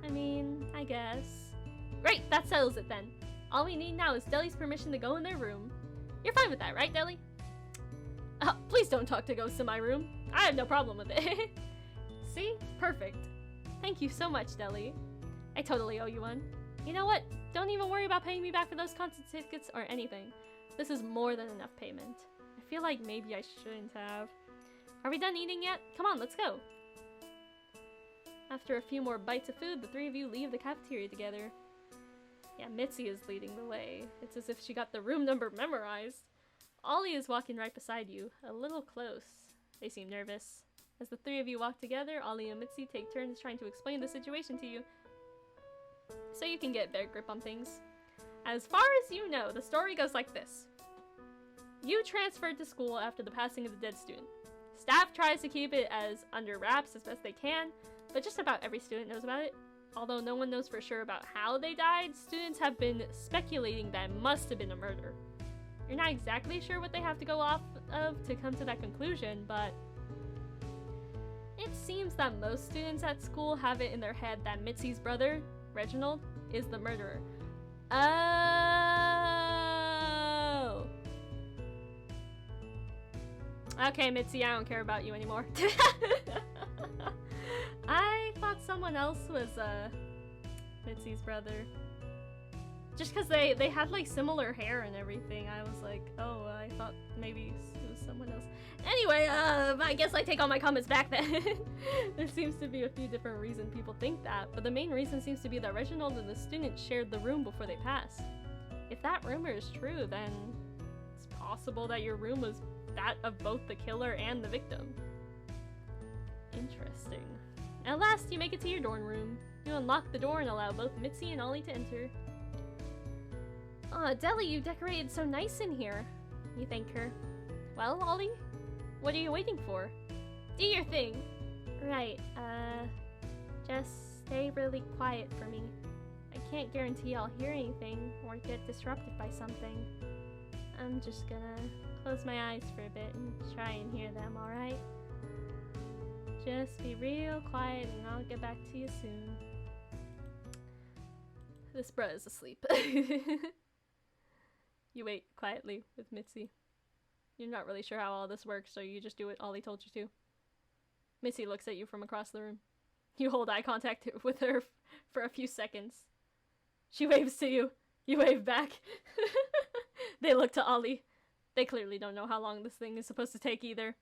I mean, I guess... Great, that settles it then. All we need now is Deli's permission to go in their room. You're fine with that, right, Deli? Please don't talk to ghosts in my room. I have no problem with it. See? Perfect. Thank you so much, Deli. I totally owe you one. You know what? Don't even worry about paying me back for those concert tickets or anything. This is more than enough payment. I feel like maybe I shouldn't have. Are we done eating yet? Come on, let's go. After a few more bites of food, the 3 of you leave the cafeteria together. Yeah, Mitzi is leading the way. It's as if she got the room number memorized. Ollie is walking right beside you, a little close. They seem nervous. As the 3 of you walk together, Ollie and Mitzi take turns trying to explain the situation to you, so you can get a better grip on things. As far as you know, the story goes like this. You transferred to school after the passing of the dead student. Staff tries to keep it as under wraps as best they can, but just about every student knows about it. Although no one knows for sure about how they died, students have been speculating that it must have been a murder. You're not exactly sure what they have to go off of to come to that conclusion, but it seems that most students at school have it in their head that Mitzi's brother, Reginald, is the murderer. Oh! Okay, Mitzi, I don't care about you anymore. I thought someone else was, Mitzi's brother. Just because they had, like, similar hair and everything, I was like, oh, I thought maybe it was someone else. Anyway, I guess I take all my comments back then. There seems to be a few different reasons people think that, but the main reason seems to be that Reginald and the student shared the room before they passed. If that rumor is true, then it's possible that your room was that of both the killer and the victim. Interesting. At last, you make it to your dorm room. You unlock the door and allow both Mitzi and Ollie to enter. Aw, Deli, you decorated so nice in here. You thank her. Well, Ollie? What are you waiting for? Do your thing! Right, just stay really quiet for me. I can't guarantee I'll hear anything or get disrupted by something. I'm just gonna close my eyes for a bit and try and hear them, alright? Just be real quiet and I'll get back to you soon. This bruh is asleep. You wait quietly with Mitzi. You're not really sure how all this works, so you just do what Ollie told you to. Mitzi looks at you from across the room. You hold eye contact with her for a few seconds. She waves to you. You wave back. They look to Ollie. They clearly don't know how long this thing is supposed to take either.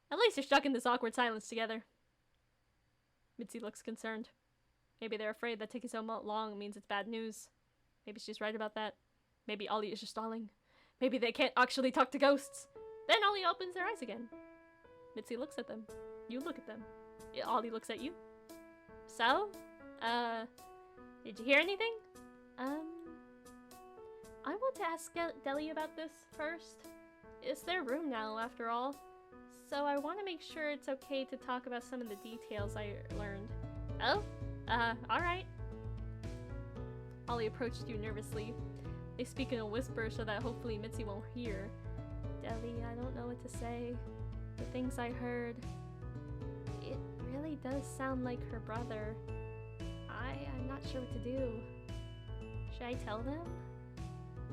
At least you're stuck in this awkward silence together. Mitzi looks concerned. Maybe they're afraid that taking so long means it's bad news. Maybe she's right about that. Maybe Ollie is just stalling. Maybe they can't actually talk to ghosts. Then Ollie opens their eyes again. Mitzi looks at them. You look at them. Ollie looks at you. So? Did you hear anything? I want to ask Deli about this first. It's their room now, after all. So I want to make sure it's okay to talk about some of the details I learned. Oh? Alright. Ollie approached you nervously. They speak in a whisper so that hopefully Mitzi won't hear. Deli, I don't know what to say. The things I heard... It really does sound like her brother. I'm not sure what to do. Should I tell them?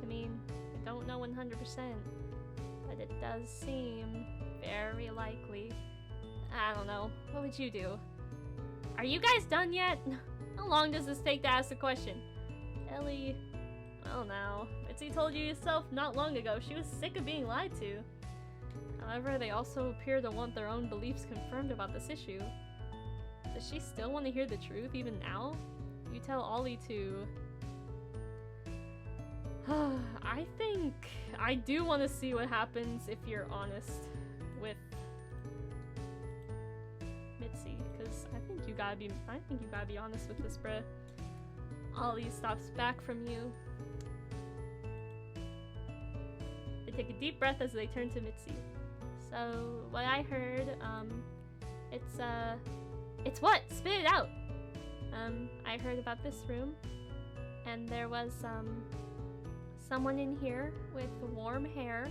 I mean, I don't know 100%, but it does seem very likely. I don't know. What would you do? Are you guys done yet? How long does this take to ask the question? Ellie... Well now, Mitzi told you yourself not long ago she was sick of being lied to. However, they also appear to want their own beliefs confirmed about this issue. Does she still want to hear the truth even now? You tell Ollie to... I think I do want to see what happens if you're honest with Mitzi, because I think you gotta be honest with this, bruh. Ollie stops back from you. They take a deep breath as they turn to Mitzi. So, what I heard, it's what? Spit it out! I heard about this room, and there was, someone in here with warm hair,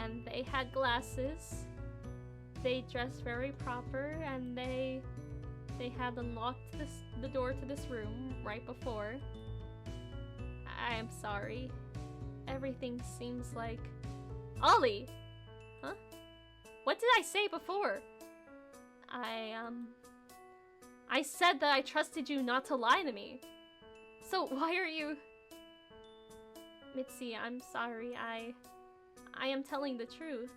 and they had glasses. They dressed very proper, and they had unlocked the door to this room right before. I am sorry. Everything seems like... Ollie! Huh? What did I say before? I said that I trusted you not to lie to me. So why are you... Mitzi, I'm sorry. I am telling the truth.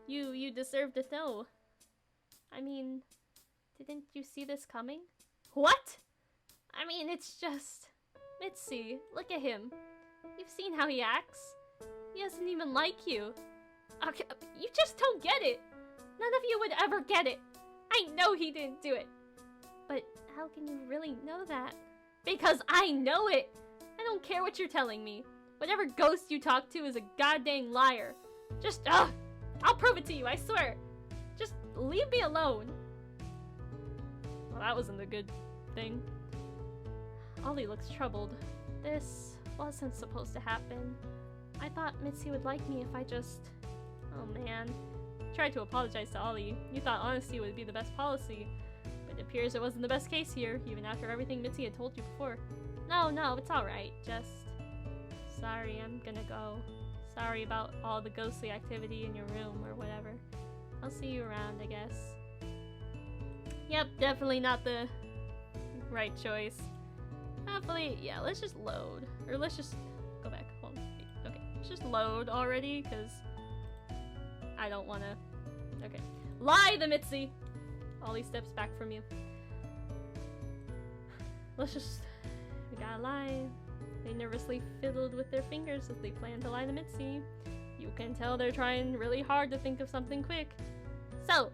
You deserve to know. I mean, didn't you see this coming? What? I mean, it's just... Mitzi, look at him. You've seen how he acts. He doesn't even like you. Okay, you just don't get it. None of you would ever get it. I know he didn't do it. But how can you really know that? Because I know it. I don't care what you're telling me. Whatever ghost you talk to is a goddamn liar. Just, I'll prove it to you, I swear. Just leave me alone. Well, that wasn't a good thing. Ollie looks troubled. This wasn't supposed to happen. I thought Mitzi would like me if I just... Oh man. Tried to apologize to Ollie. You thought honesty would be the best policy, but it appears it wasn't the best case here, even after everything Mitzi had told you before. No, it's alright. Just... Sorry, I'm gonna go. Sorry about all the ghostly activity in your room or whatever. I'll see you around, I guess. Yep, definitely not the right choice. Hopefully, yeah, let's just load. Or let's just go back. Hold on. Okay, let's just load already, because I don't want to... Okay. Lie the Mitzi! Ollie steps back from you. Let's just... We gotta lie. They nervously fiddled with their fingers as they planned to lie to Mitzi. You can tell they're trying really hard to think of something quick. So,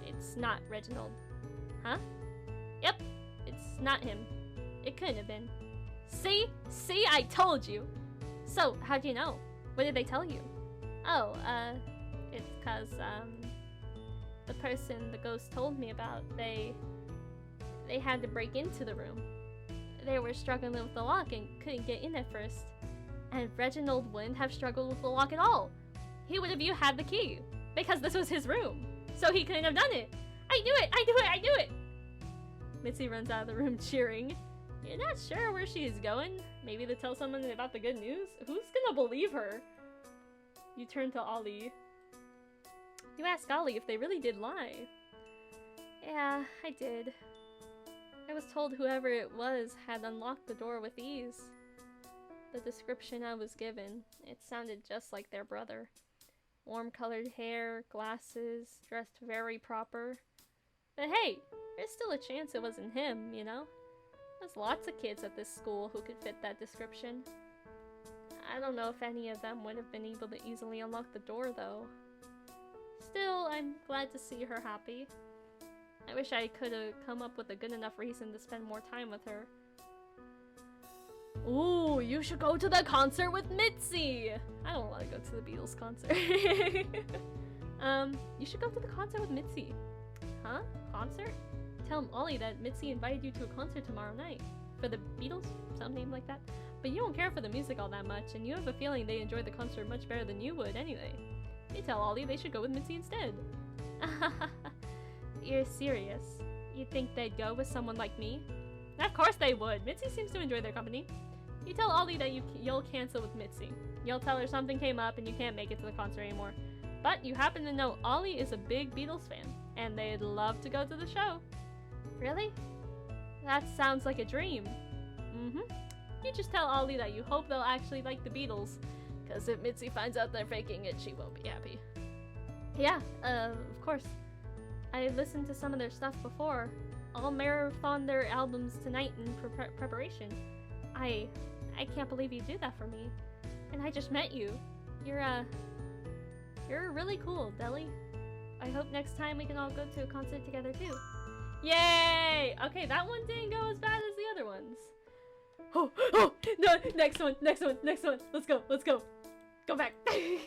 it's not Reginald. Huh? Yep, it's not him. It couldn't have been. See? See, I told you! So, how'd you know? What did they tell you? Oh, it's cause, the person the ghost told me about, they had to break into the room. They were struggling with the lock and couldn't get in at first. And Reginald wouldn't have struggled with the lock at all. He would have had the key, because this was his room. So he couldn't have done it. I knew it! I knew it! I knew it! Mitzi runs out of the room cheering. You're not sure where she is going? Maybe to tell someone about the good news? Who's gonna believe her? You turn to Ollie. You ask Ollie if they really did lie. Yeah, I did. I was told whoever it was had unlocked the door with ease. The description I was given, it sounded just like their brother. Warm-colored hair, glasses, dressed very proper. But hey, there's still a chance it wasn't him, you know? There's lots of kids at this school who could fit that description. I don't know if any of them would have been able to easily unlock the door, though. Still, I'm glad to see her happy. I wish I could have come up with a good enough reason to spend more time with her. Ooh, you should go to the concert with Mitzi! I don't want to go to the Beatles concert. You should go to the concert with Mitzi. Huh? Concert? Tell Ollie that Mitzi invited you to a concert tomorrow night. For the Beatles? Some name like that. But you don't care for the music all that much, and you have a feeling they enjoyed the concert much better than you would anyway. You tell Ollie they should go with Mitzi instead. You're serious? You think they'd go with someone like me? Of course they would. Mitzi seems to enjoy their company. You tell Ollie that you'll cancel with Mitzi. You'll tell her something came up and you can't make it to the concert anymore. But you happen to know Ollie is a big Beatles fan, and they'd love to go to the show. Really? That sounds like a dream. You just tell Ollie that you hope they'll actually like the Beatles, because if Mitzi finds out they're faking it, she won't be happy. Yeah, of course. I listened to some of their stuff before. I'll marathon their albums tonight in preparation. I can't believe you do that for me. And I just met you. You're really cool, Deli. I hope next time we can all go to a concert together too. Yay! Okay, that one didn't go as bad as the other ones. Oh, no, next one. Let's go. Go back. I'm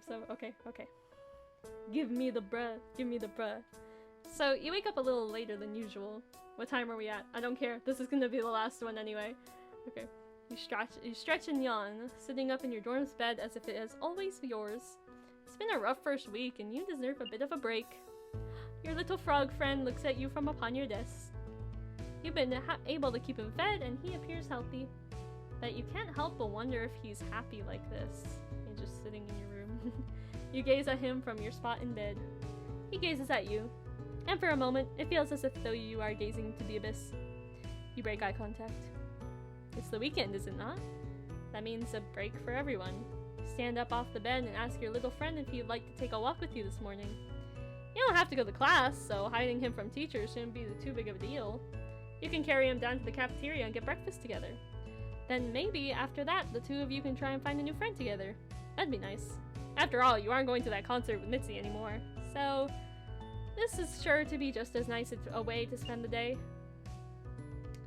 so, okay. Give me the bruh. So, you wake up a little later than usual. What time are we at? I don't care. This is gonna be the last one anyway. Okay. You stretch and yawn, sitting up in your dorm's bed as if it is always yours. It's been a rough first week, and you deserve a bit of a break. Your little frog friend looks at you from upon your desk. You've been able to keep him fed, and he appears healthy. But you can't help but wonder if he's happy like this. You're just sitting in your room. You gaze at him from your spot in bed. He gazes at you. And for a moment, it feels as if though you are gazing to the abyss. You break eye contact. It's the weekend, is it not? That means a break for everyone. Stand up off the bed and ask your little friend if he'd like to take a walk with you this morning. You don't have to go to class, so hiding him from teachers shouldn't be too big of a deal. You can carry him down to the cafeteria and get breakfast together. Then maybe after that, the two of you can try and find a new friend together. That'd be nice. After all, you aren't going to that concert with Mitzi anymore, so this is sure to be just as nice a way to spend the day.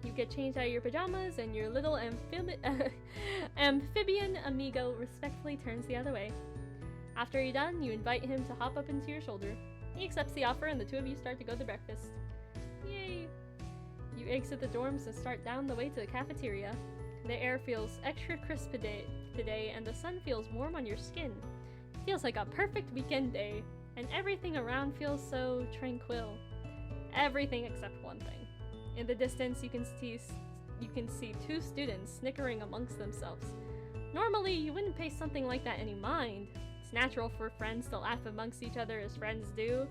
You get changed out of your pajamas, and your little amphibian amigo respectfully turns the other way. After you're done, you invite him to hop up into your shoulder. He accepts the offer, and the two of you start to go to breakfast. Yay! You exit the dorms and start down the way to the cafeteria. The air feels extra crisp today, and the sun feels warm on your skin. It feels like a perfect weekend day, and everything around feels so tranquil. Everything except one thing. In the distance, you can see two students snickering amongst themselves. Normally, you wouldn't pay something like that any mind. It's natural for friends to laugh amongst each other as friends do.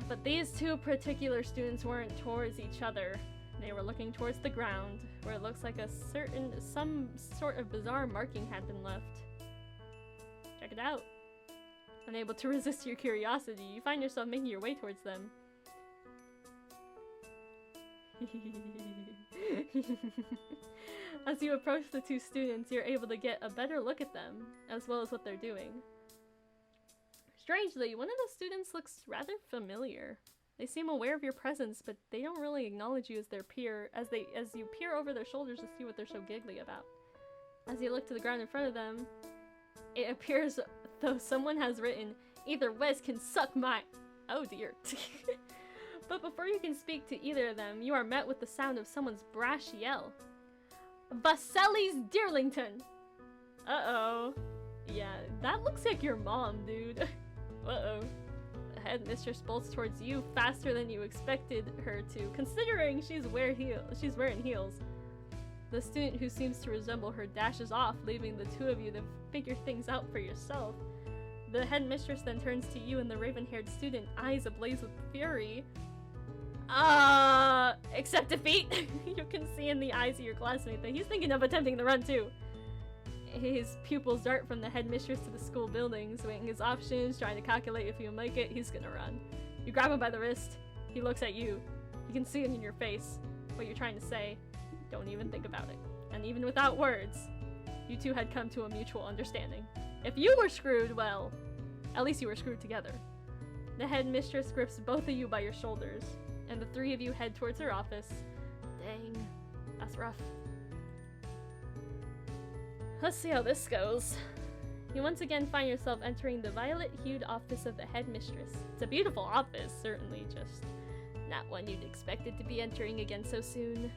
But these two particular students weren't towards each other. They were looking towards the ground, where it looks like some sort of bizarre marking had been left. Check it out. Unable to resist your curiosity, you find yourself making your way towards them. As you approach the two students, you're able to get a better look at them, as well as what they're doing. Strangely, one of the students looks rather familiar. They seem aware of your presence, but they don't really acknowledge you as their peer, as you peer over their shoulders to see what they're so giggly about. As you look to the ground in front of them, it appears though someone has written, "Either Wes can suck my..." Oh dear. But before you can speak to either of them, you are met with the sound of someone's brash yell. "Vasili's Dearlington!" Uh-oh. Yeah, that looks like your mom, dude. Uh-oh. The headmistress bolts towards you faster than you expected her to, considering she's wearing heels. The student who seems to resemble her dashes off, leaving the two of you to figure things out for yourself. The headmistress then turns to you and the raven-haired student, eyes ablaze with fury. Accept defeat! You can see in the eyes of your classmate that he's thinking of attempting the run too. His pupils dart from the headmistress to the school buildings, weighing his options, trying to calculate if he'll make it. He's gonna run. You grab him by the wrist. He looks at you. You can see it in your face. What you're trying to say. Don't even think about it. And even without words, you two had come to a mutual understanding. If you were screwed, well, at least you were screwed together. The headmistress grips both of you by your shoulders, and the three of you head towards her office. Dang, that's rough. Let's see how this goes. You once again find yourself entering the violet-hued office of the headmistress. It's a beautiful office, certainly, just not one you'd expected to be entering again so soon.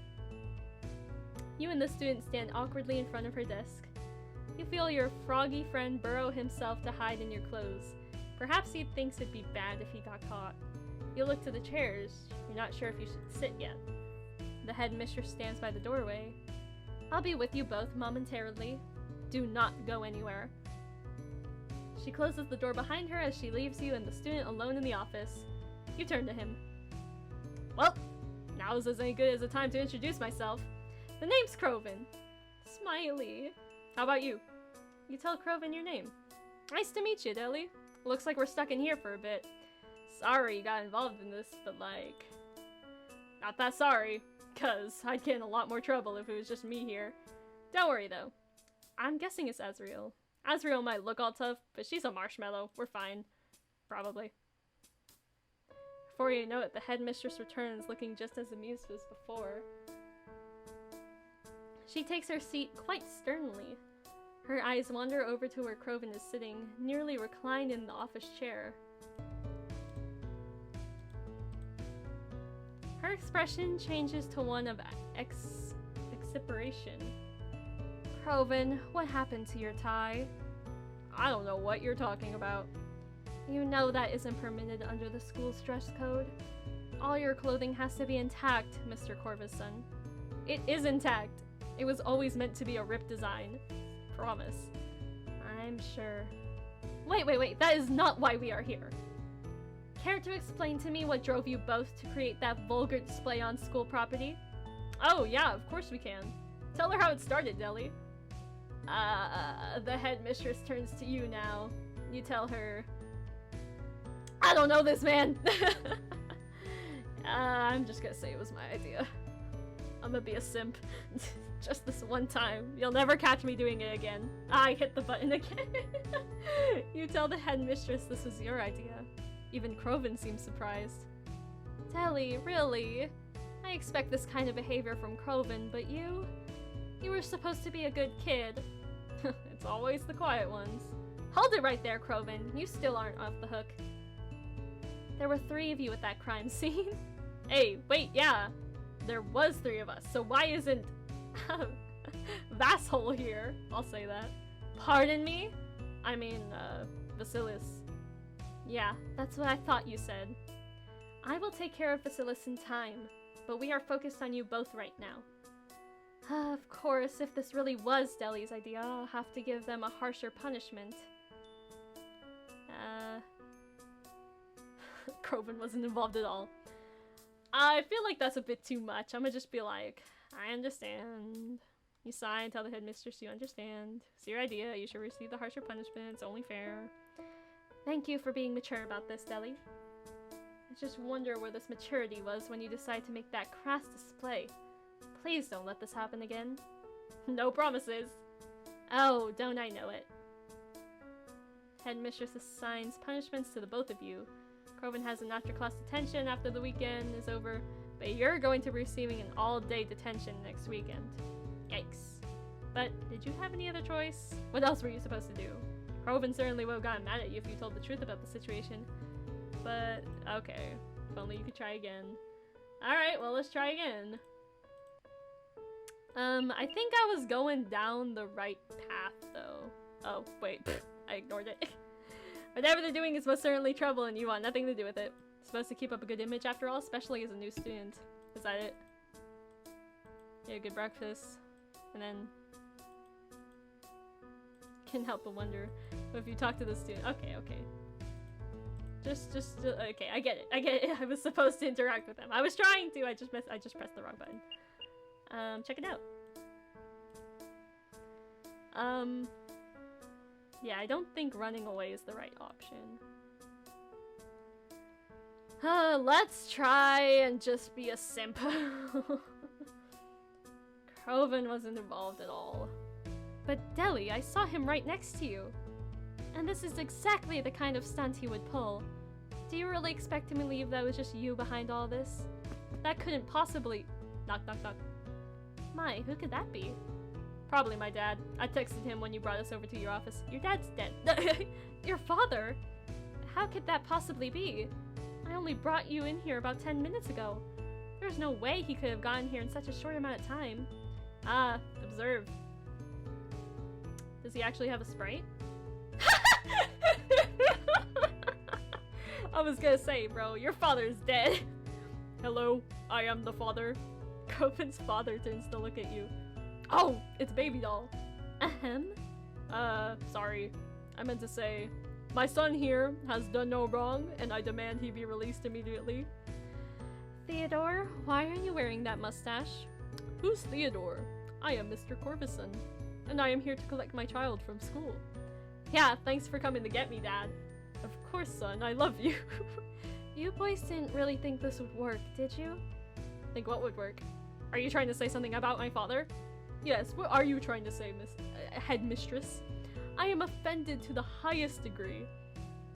You and the student stand awkwardly in front of her desk. You feel your froggy friend burrow himself to hide in your clothes. Perhaps he thinks it'd be bad if he got caught. You look to the chairs. You're not sure if you should sit yet. The headmistress stands by the doorway. "I'll be with you both momentarily. Do not go anywhere." She closes the door behind her as she leaves you and the student alone in the office. You turn to him. "Well, now's as any good as a time to introduce myself. The name's Crowven." Smiley. "How about you?" You tell Crowven your name. "Nice to meet you, Deli. Looks like we're stuck in here for a bit. Sorry you got involved in this, but like... not that sorry, cause I'd get in a lot more trouble if it was just me here. Don't worry though. I'm guessing it's Azriel. Azriel might look all tough, but she's a marshmallow. We're fine. Probably." Before you know it, the headmistress returns looking just as amused as before. She takes her seat quite sternly. Her eyes wander over to where Crowven is sitting, nearly reclined in the office chair. Her expression changes to one of exasperation. "Crowven, what happened to your tie?" "I don't know what you're talking about." "You know that isn't permitted under the school's dress code. All your clothing has to be intact, Mr. Corvus' son." "It is intact. It was always meant to be a rip design. Promise." "I'm sure." Wait, that is not why we are here. Care to explain to me what drove you both to create that vulgar display on school property?" "Oh yeah, of course we can. Tell her how it started, Deli." The headmistress turns to you now. You tell her, "I don't know this man." I'm just gonna say it was my idea. I'm gonna be a simp. Just this one time. You'll never catch me doing it again. I hit the button again. You tell the headmistress this was your idea. Even Crowven seems surprised. "Deli, really? I expect this kind of behavior from Crowven, but you were supposed to be a good kid." "It's always the quiet ones." "Hold it right there, Crowven. You still aren't off the hook. There were 3 of you at that crime scene." "Hey, wait, yeah. There was 3 of us, so why isn't..." Vasshole here, I'll say that. Pardon me? I mean, Vasilis. Yeah, that's what I thought you said. I will take care of Vasilis in time, but we are focused on you both right now. Of course, if this really was Deli's idea, I'll have to give them a harsher punishment. Crowven wasn't involved at all. I feel like that's a bit too much. I'm gonna just be like, I understand. You sign, tell the headmistress you understand. It's your idea, you should receive the harsher punishment, it's only fair. Thank you for being mature about this, Deli. I just wonder where this maturity was when you decided to make that crass display. Please don't let this happen again. No promises. Oh, don't I know it. Headmistress assigns punishments to the both of you. Crowven has an after-class detention after the weekend is over, but you're going to be receiving an all-day detention next weekend. Yikes. But did you have any other choice? What else were you supposed to do? Crowven certainly would have gotten mad at you if you told the truth about the situation. But, okay. If only you could try again. Alright, well, let's try again. I think I was going down the right path, though. Oh, wait. I ignored it. Whatever they're doing is most certainly trouble, and you want nothing to do with it. Supposed to keep up a good image after all, especially as a new student. Is that it? Yeah, good breakfast. And then... Can't help but wonder if you talk to the student. Okay, okay. Okay, I get it. I was supposed to interact with them. I was trying to, I just pressed the wrong button. Check it out. Yeah, I don't think running away is the right option. Let's try and just be a simp. Crowven wasn't involved at all. But Deli, I saw him right next to you. And this is exactly the kind of stunt he would pull. Do you really expect him to believe that was just you behind all this? That couldn't possibly... Knock, knock, knock. My, who could that be? Probably my dad. I texted him when you brought us over to your office. Your dad's dead. Your father? How could that possibly be? I only brought you in here about 10 minutes ago. There's no way he could have gotten here in such a short amount of time. Ah, observe. Does he actually have a Sprite? I was gonna say, bro, your father's dead. Hello, I am the father. Crowven's father turns to look at you. Oh, it's Baby Doll. Ahem. Sorry. I meant to say, my son here has done no wrong, and I demand he be released immediately. Theodore, why are you wearing that mustache? Who's Theodore? I am Mr. Corvison, and I am here to collect my child from school. Yeah, thanks for coming to get me, Dad. Of course, son, I love you. You boys didn't really think this would work, did you? Think what would work? Are you trying to say something about my father? Yes, what are you trying to say, Headmistress? I am offended to the highest degree.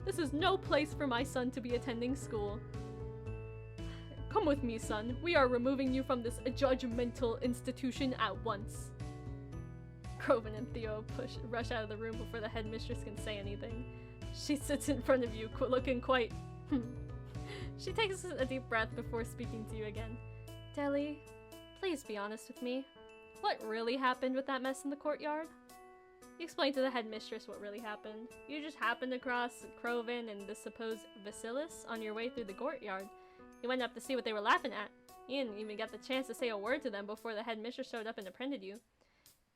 This is no place for my son to be attending school. Come with me, son. We are removing you from this judgmental institution at once. Crowven and Theo rush out of the room before the headmistress can say anything. She sits in front of you, looking quite... She takes a deep breath before speaking to you again. Deli, please be honest with me. What really happened with that mess in the courtyard? You explain to the headmistress what really happened. You just happened across Crowven and the supposed Vasilis on your way through the courtyard. You went up to see what they were laughing at. You didn't even get the chance to say a word to them before the headmistress showed up and apprehended you.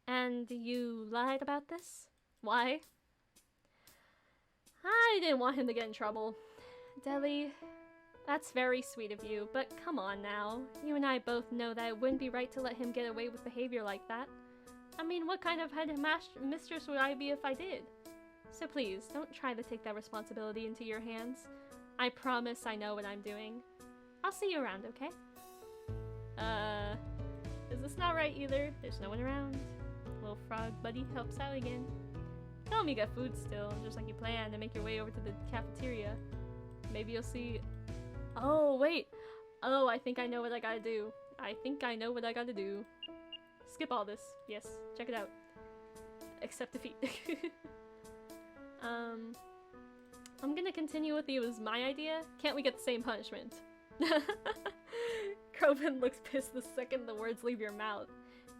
And you lied about this? Why? I didn't want him to get in trouble. Deli, that's very sweet of you, but come on now. You and I both know that it wouldn't be right to let him get away with behavior like that. I mean, what kind of headmistress would I be if I did? So please, don't try to take that responsibility into your hands. I promise I know what I'm doing. I'll see you around, okay? Is this not right either? There's no one around. Little frog buddy helps out again. Tell him you got food still, just like you planned, and make your way over to the cafeteria. Maybe you'll see... Oh, wait! Oh, I think I know what I gotta do. Skip all this. Yes, check it out. Accept defeat. I'm gonna continue with you as my idea. Can't we get the same punishment? Crowven looks pissed the second the words leave your mouth.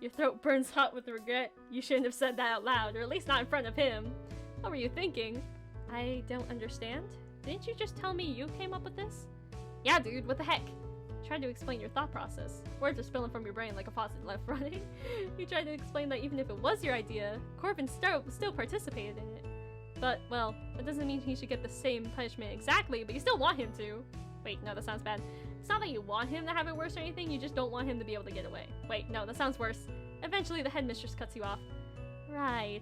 Your throat burns hot with regret. You shouldn't have said that out loud, or at least not in front of him. What were you thinking? I don't understand. Didn't you just tell me you came up with this? Yeah, dude, what the heck? Tried to explain your thought process. Words are spilling from your brain like a faucet left running. You tried to explain that even if it was your idea, Corbin still participated in it. But, well, that doesn't mean he should get the same punishment exactly, but you still want him to. Wait, no, that sounds bad. It's not that you want him to have it worse or anything, you just don't want him to be able to get away. Wait, no, that sounds worse. Eventually the headmistress cuts you off. Right.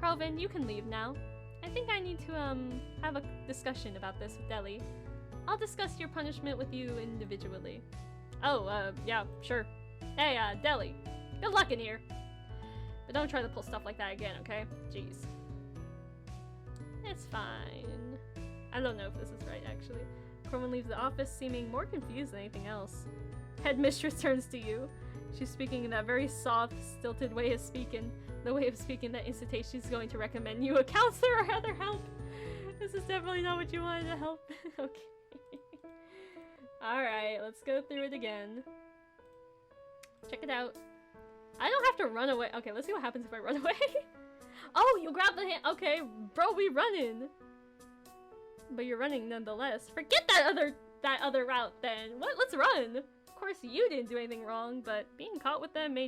Crowven, you can leave now. I think I need to, have a discussion about this with Deli. I'll discuss your punishment with you individually. Oh, yeah, sure. Hey, Deli, good luck in here. But don't try to pull stuff like that again, okay? Jeez. It's fine. I don't know if this is right, actually. Crowven leaves the office seeming more confused than anything else. Headmistress turns to you. She's speaking in that very soft, stilted way of speaking. The way of speaking that instantaneously she's going to recommend you a counselor or other help. This is definitely not what you wanted to help. Okay. Alright, let's go through it again. Check it out. I don't have to run away. Okay, let's see what happens if I run away. Oh, you grab the hand. Okay, bro, we running. But you're running nonetheless. Forget that other route then. What? Let's run. Of course, you didn't do anything wrong, but being caught with them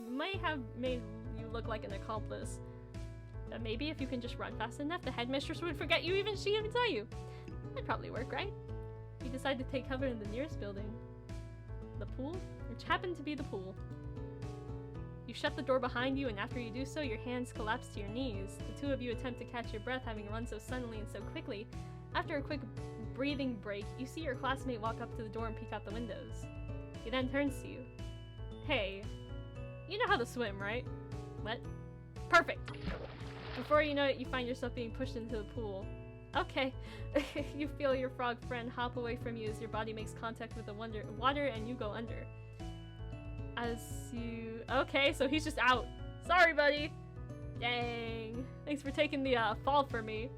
might have made you look like an accomplice. But maybe if you can just run fast enough, the headmistress would forget you she even saw you. That'd probably work, right? You decide to take cover in the nearest building. The pool? Which happened to be the pool. You shut the door behind you, and after you do so, your hands collapse to your knees. The two of you attempt to catch your breath, having run so suddenly and so quickly. After a quick breathing break, you see your classmate walk up to the door and peek out the windows. He then turns to you. Hey, you know how to swim, right? What? Perfect! Before you know it, you find yourself being pushed into the pool. Okay. You feel your frog friend hop away from you as your body makes contact with the water and you go under. Okay, so he's just out. Sorry, buddy. Dang. Thanks for taking the fall for me.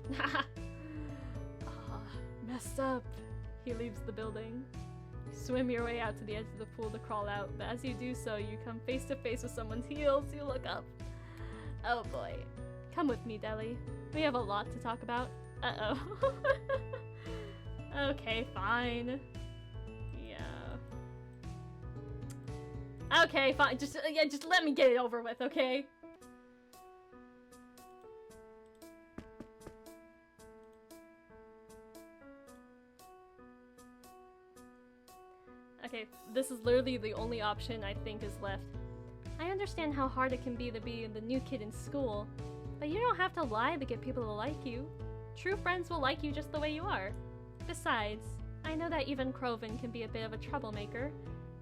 Messed up. He leaves the building. You swim your way out to the edge of the pool to crawl out, but as you do so, you come face to face with someone's heels. You look up. Oh boy. Come with me, Deli. We have a lot to talk about. Uh-oh. Okay, fine. Yeah. Okay, fine. Just let me get it over with, okay? Okay, this is literally the only option I think is left. I understand how hard it can be to be the new kid in school, but you don't have to lie to get people to like you. True friends will like you just the way you are. Besides, I know that even Crowven can be a bit of a troublemaker.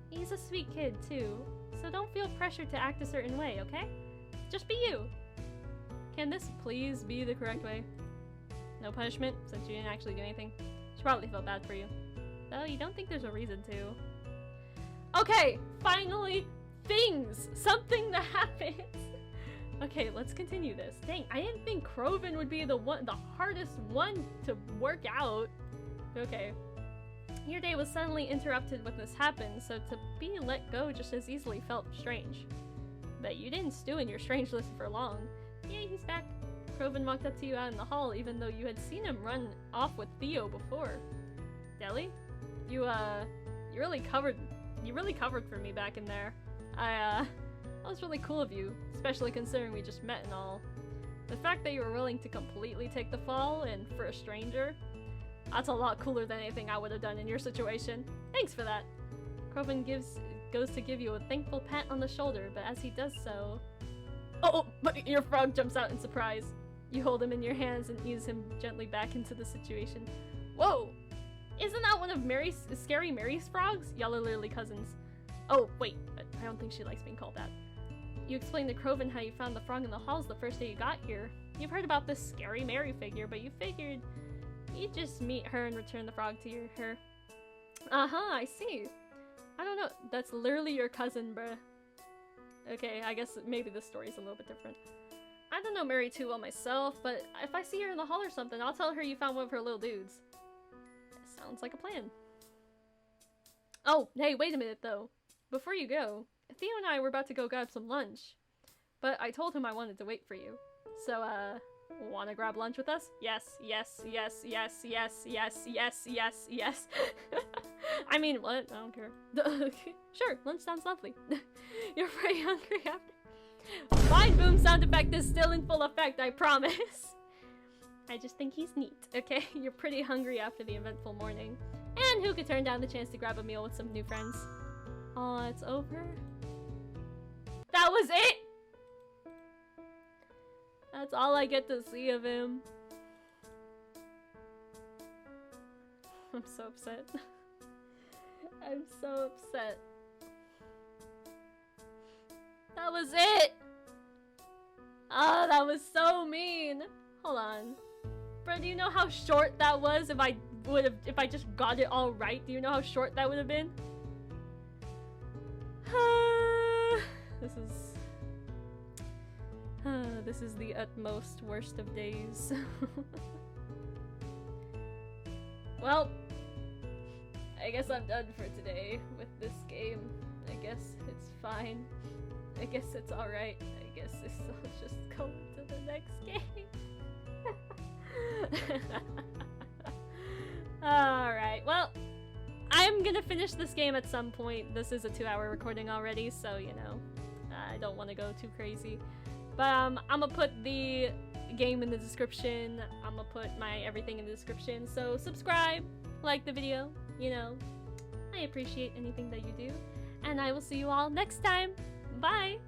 He's a sweet kid too, so don't feel pressured to act a certain way, okay? Just be you. Can this please be the correct way? No punishment, since you didn't actually do anything. She probably felt bad for you. Though you don't think there's a reason to. Okay, finally, things! Something that happens! Okay, let's continue this. Dang, I didn't think Crowven would be the hardest one to work out. Okay. Your day was suddenly interrupted when this happened, so to be let go just as easily felt strange. But you didn't stew in your strange list for long. Yeah, he's back. Crowven walked up to you out in the hall, even though you had seen him run off with Theo before. Deli? You really covered for me back in there. That was really cool of you, especially considering we just met and all. The fact that you were willing to completely take the fall, and for a stranger, that's a lot cooler than anything I would have done in your situation. Thanks for that. Crowven goes to give you a thankful pat on the shoulder, but as he does so... Oh, but your frog jumps out in surprise. You hold him in your hands and ease him gently back into the situation. Whoa! Isn't that one of Scary Mary's frogs? Y'all are literally cousins. Oh, wait, but I don't think she likes being called that. You explained to Crowven how you found the frog in the halls the first day you got here. You've heard about this Scary Mary figure, but you figured you'd just meet her and return the frog to her. Uh-huh, I see. I don't know, that's literally your cousin, bruh. Okay, I guess maybe this story's a little bit different. I don't know Mary too well myself, but if I see her in the hall or something, I'll tell her you found one of her little dudes. Sounds like a plan. Oh, hey, wait a minute though. Before you go, Theo and I were about to go grab some lunch, but I told him I wanted to wait for you. So, wanna grab lunch with us? Yes, yes, yes, yes, yes, yes, yes, yes, yes. I mean, what? I don't care. Sure, lunch sounds lovely. You're very hungry after. Fine, boom sound effect is still in full effect, I promise. I just think he's neat, okay? You're pretty hungry after the eventful morning. And who could turn down the chance to grab a meal with some new friends? Aw, it's over? That was it? That's all I get to see of him. I'm so upset. I'm so upset. That was it! Oh, that was so mean. Hold on. Bro, do you know how short that was if I just got it all right? Do you know how short that would have been? This is the utmost worst of days. Well, I guess I'm done for today with this game. I guess it's fine. I guess it's alright. I guess I'll just go into the next game. Alright, well, I'm gonna finish this game at some point. This is a 2-hour recording already, so, you know, I don't want to go too crazy. But, I'm gonna put the game in the description. I'm gonna put my everything in the description. So, subscribe, like the video, you know. I appreciate anything that you do. And I will see you all next time. Bye!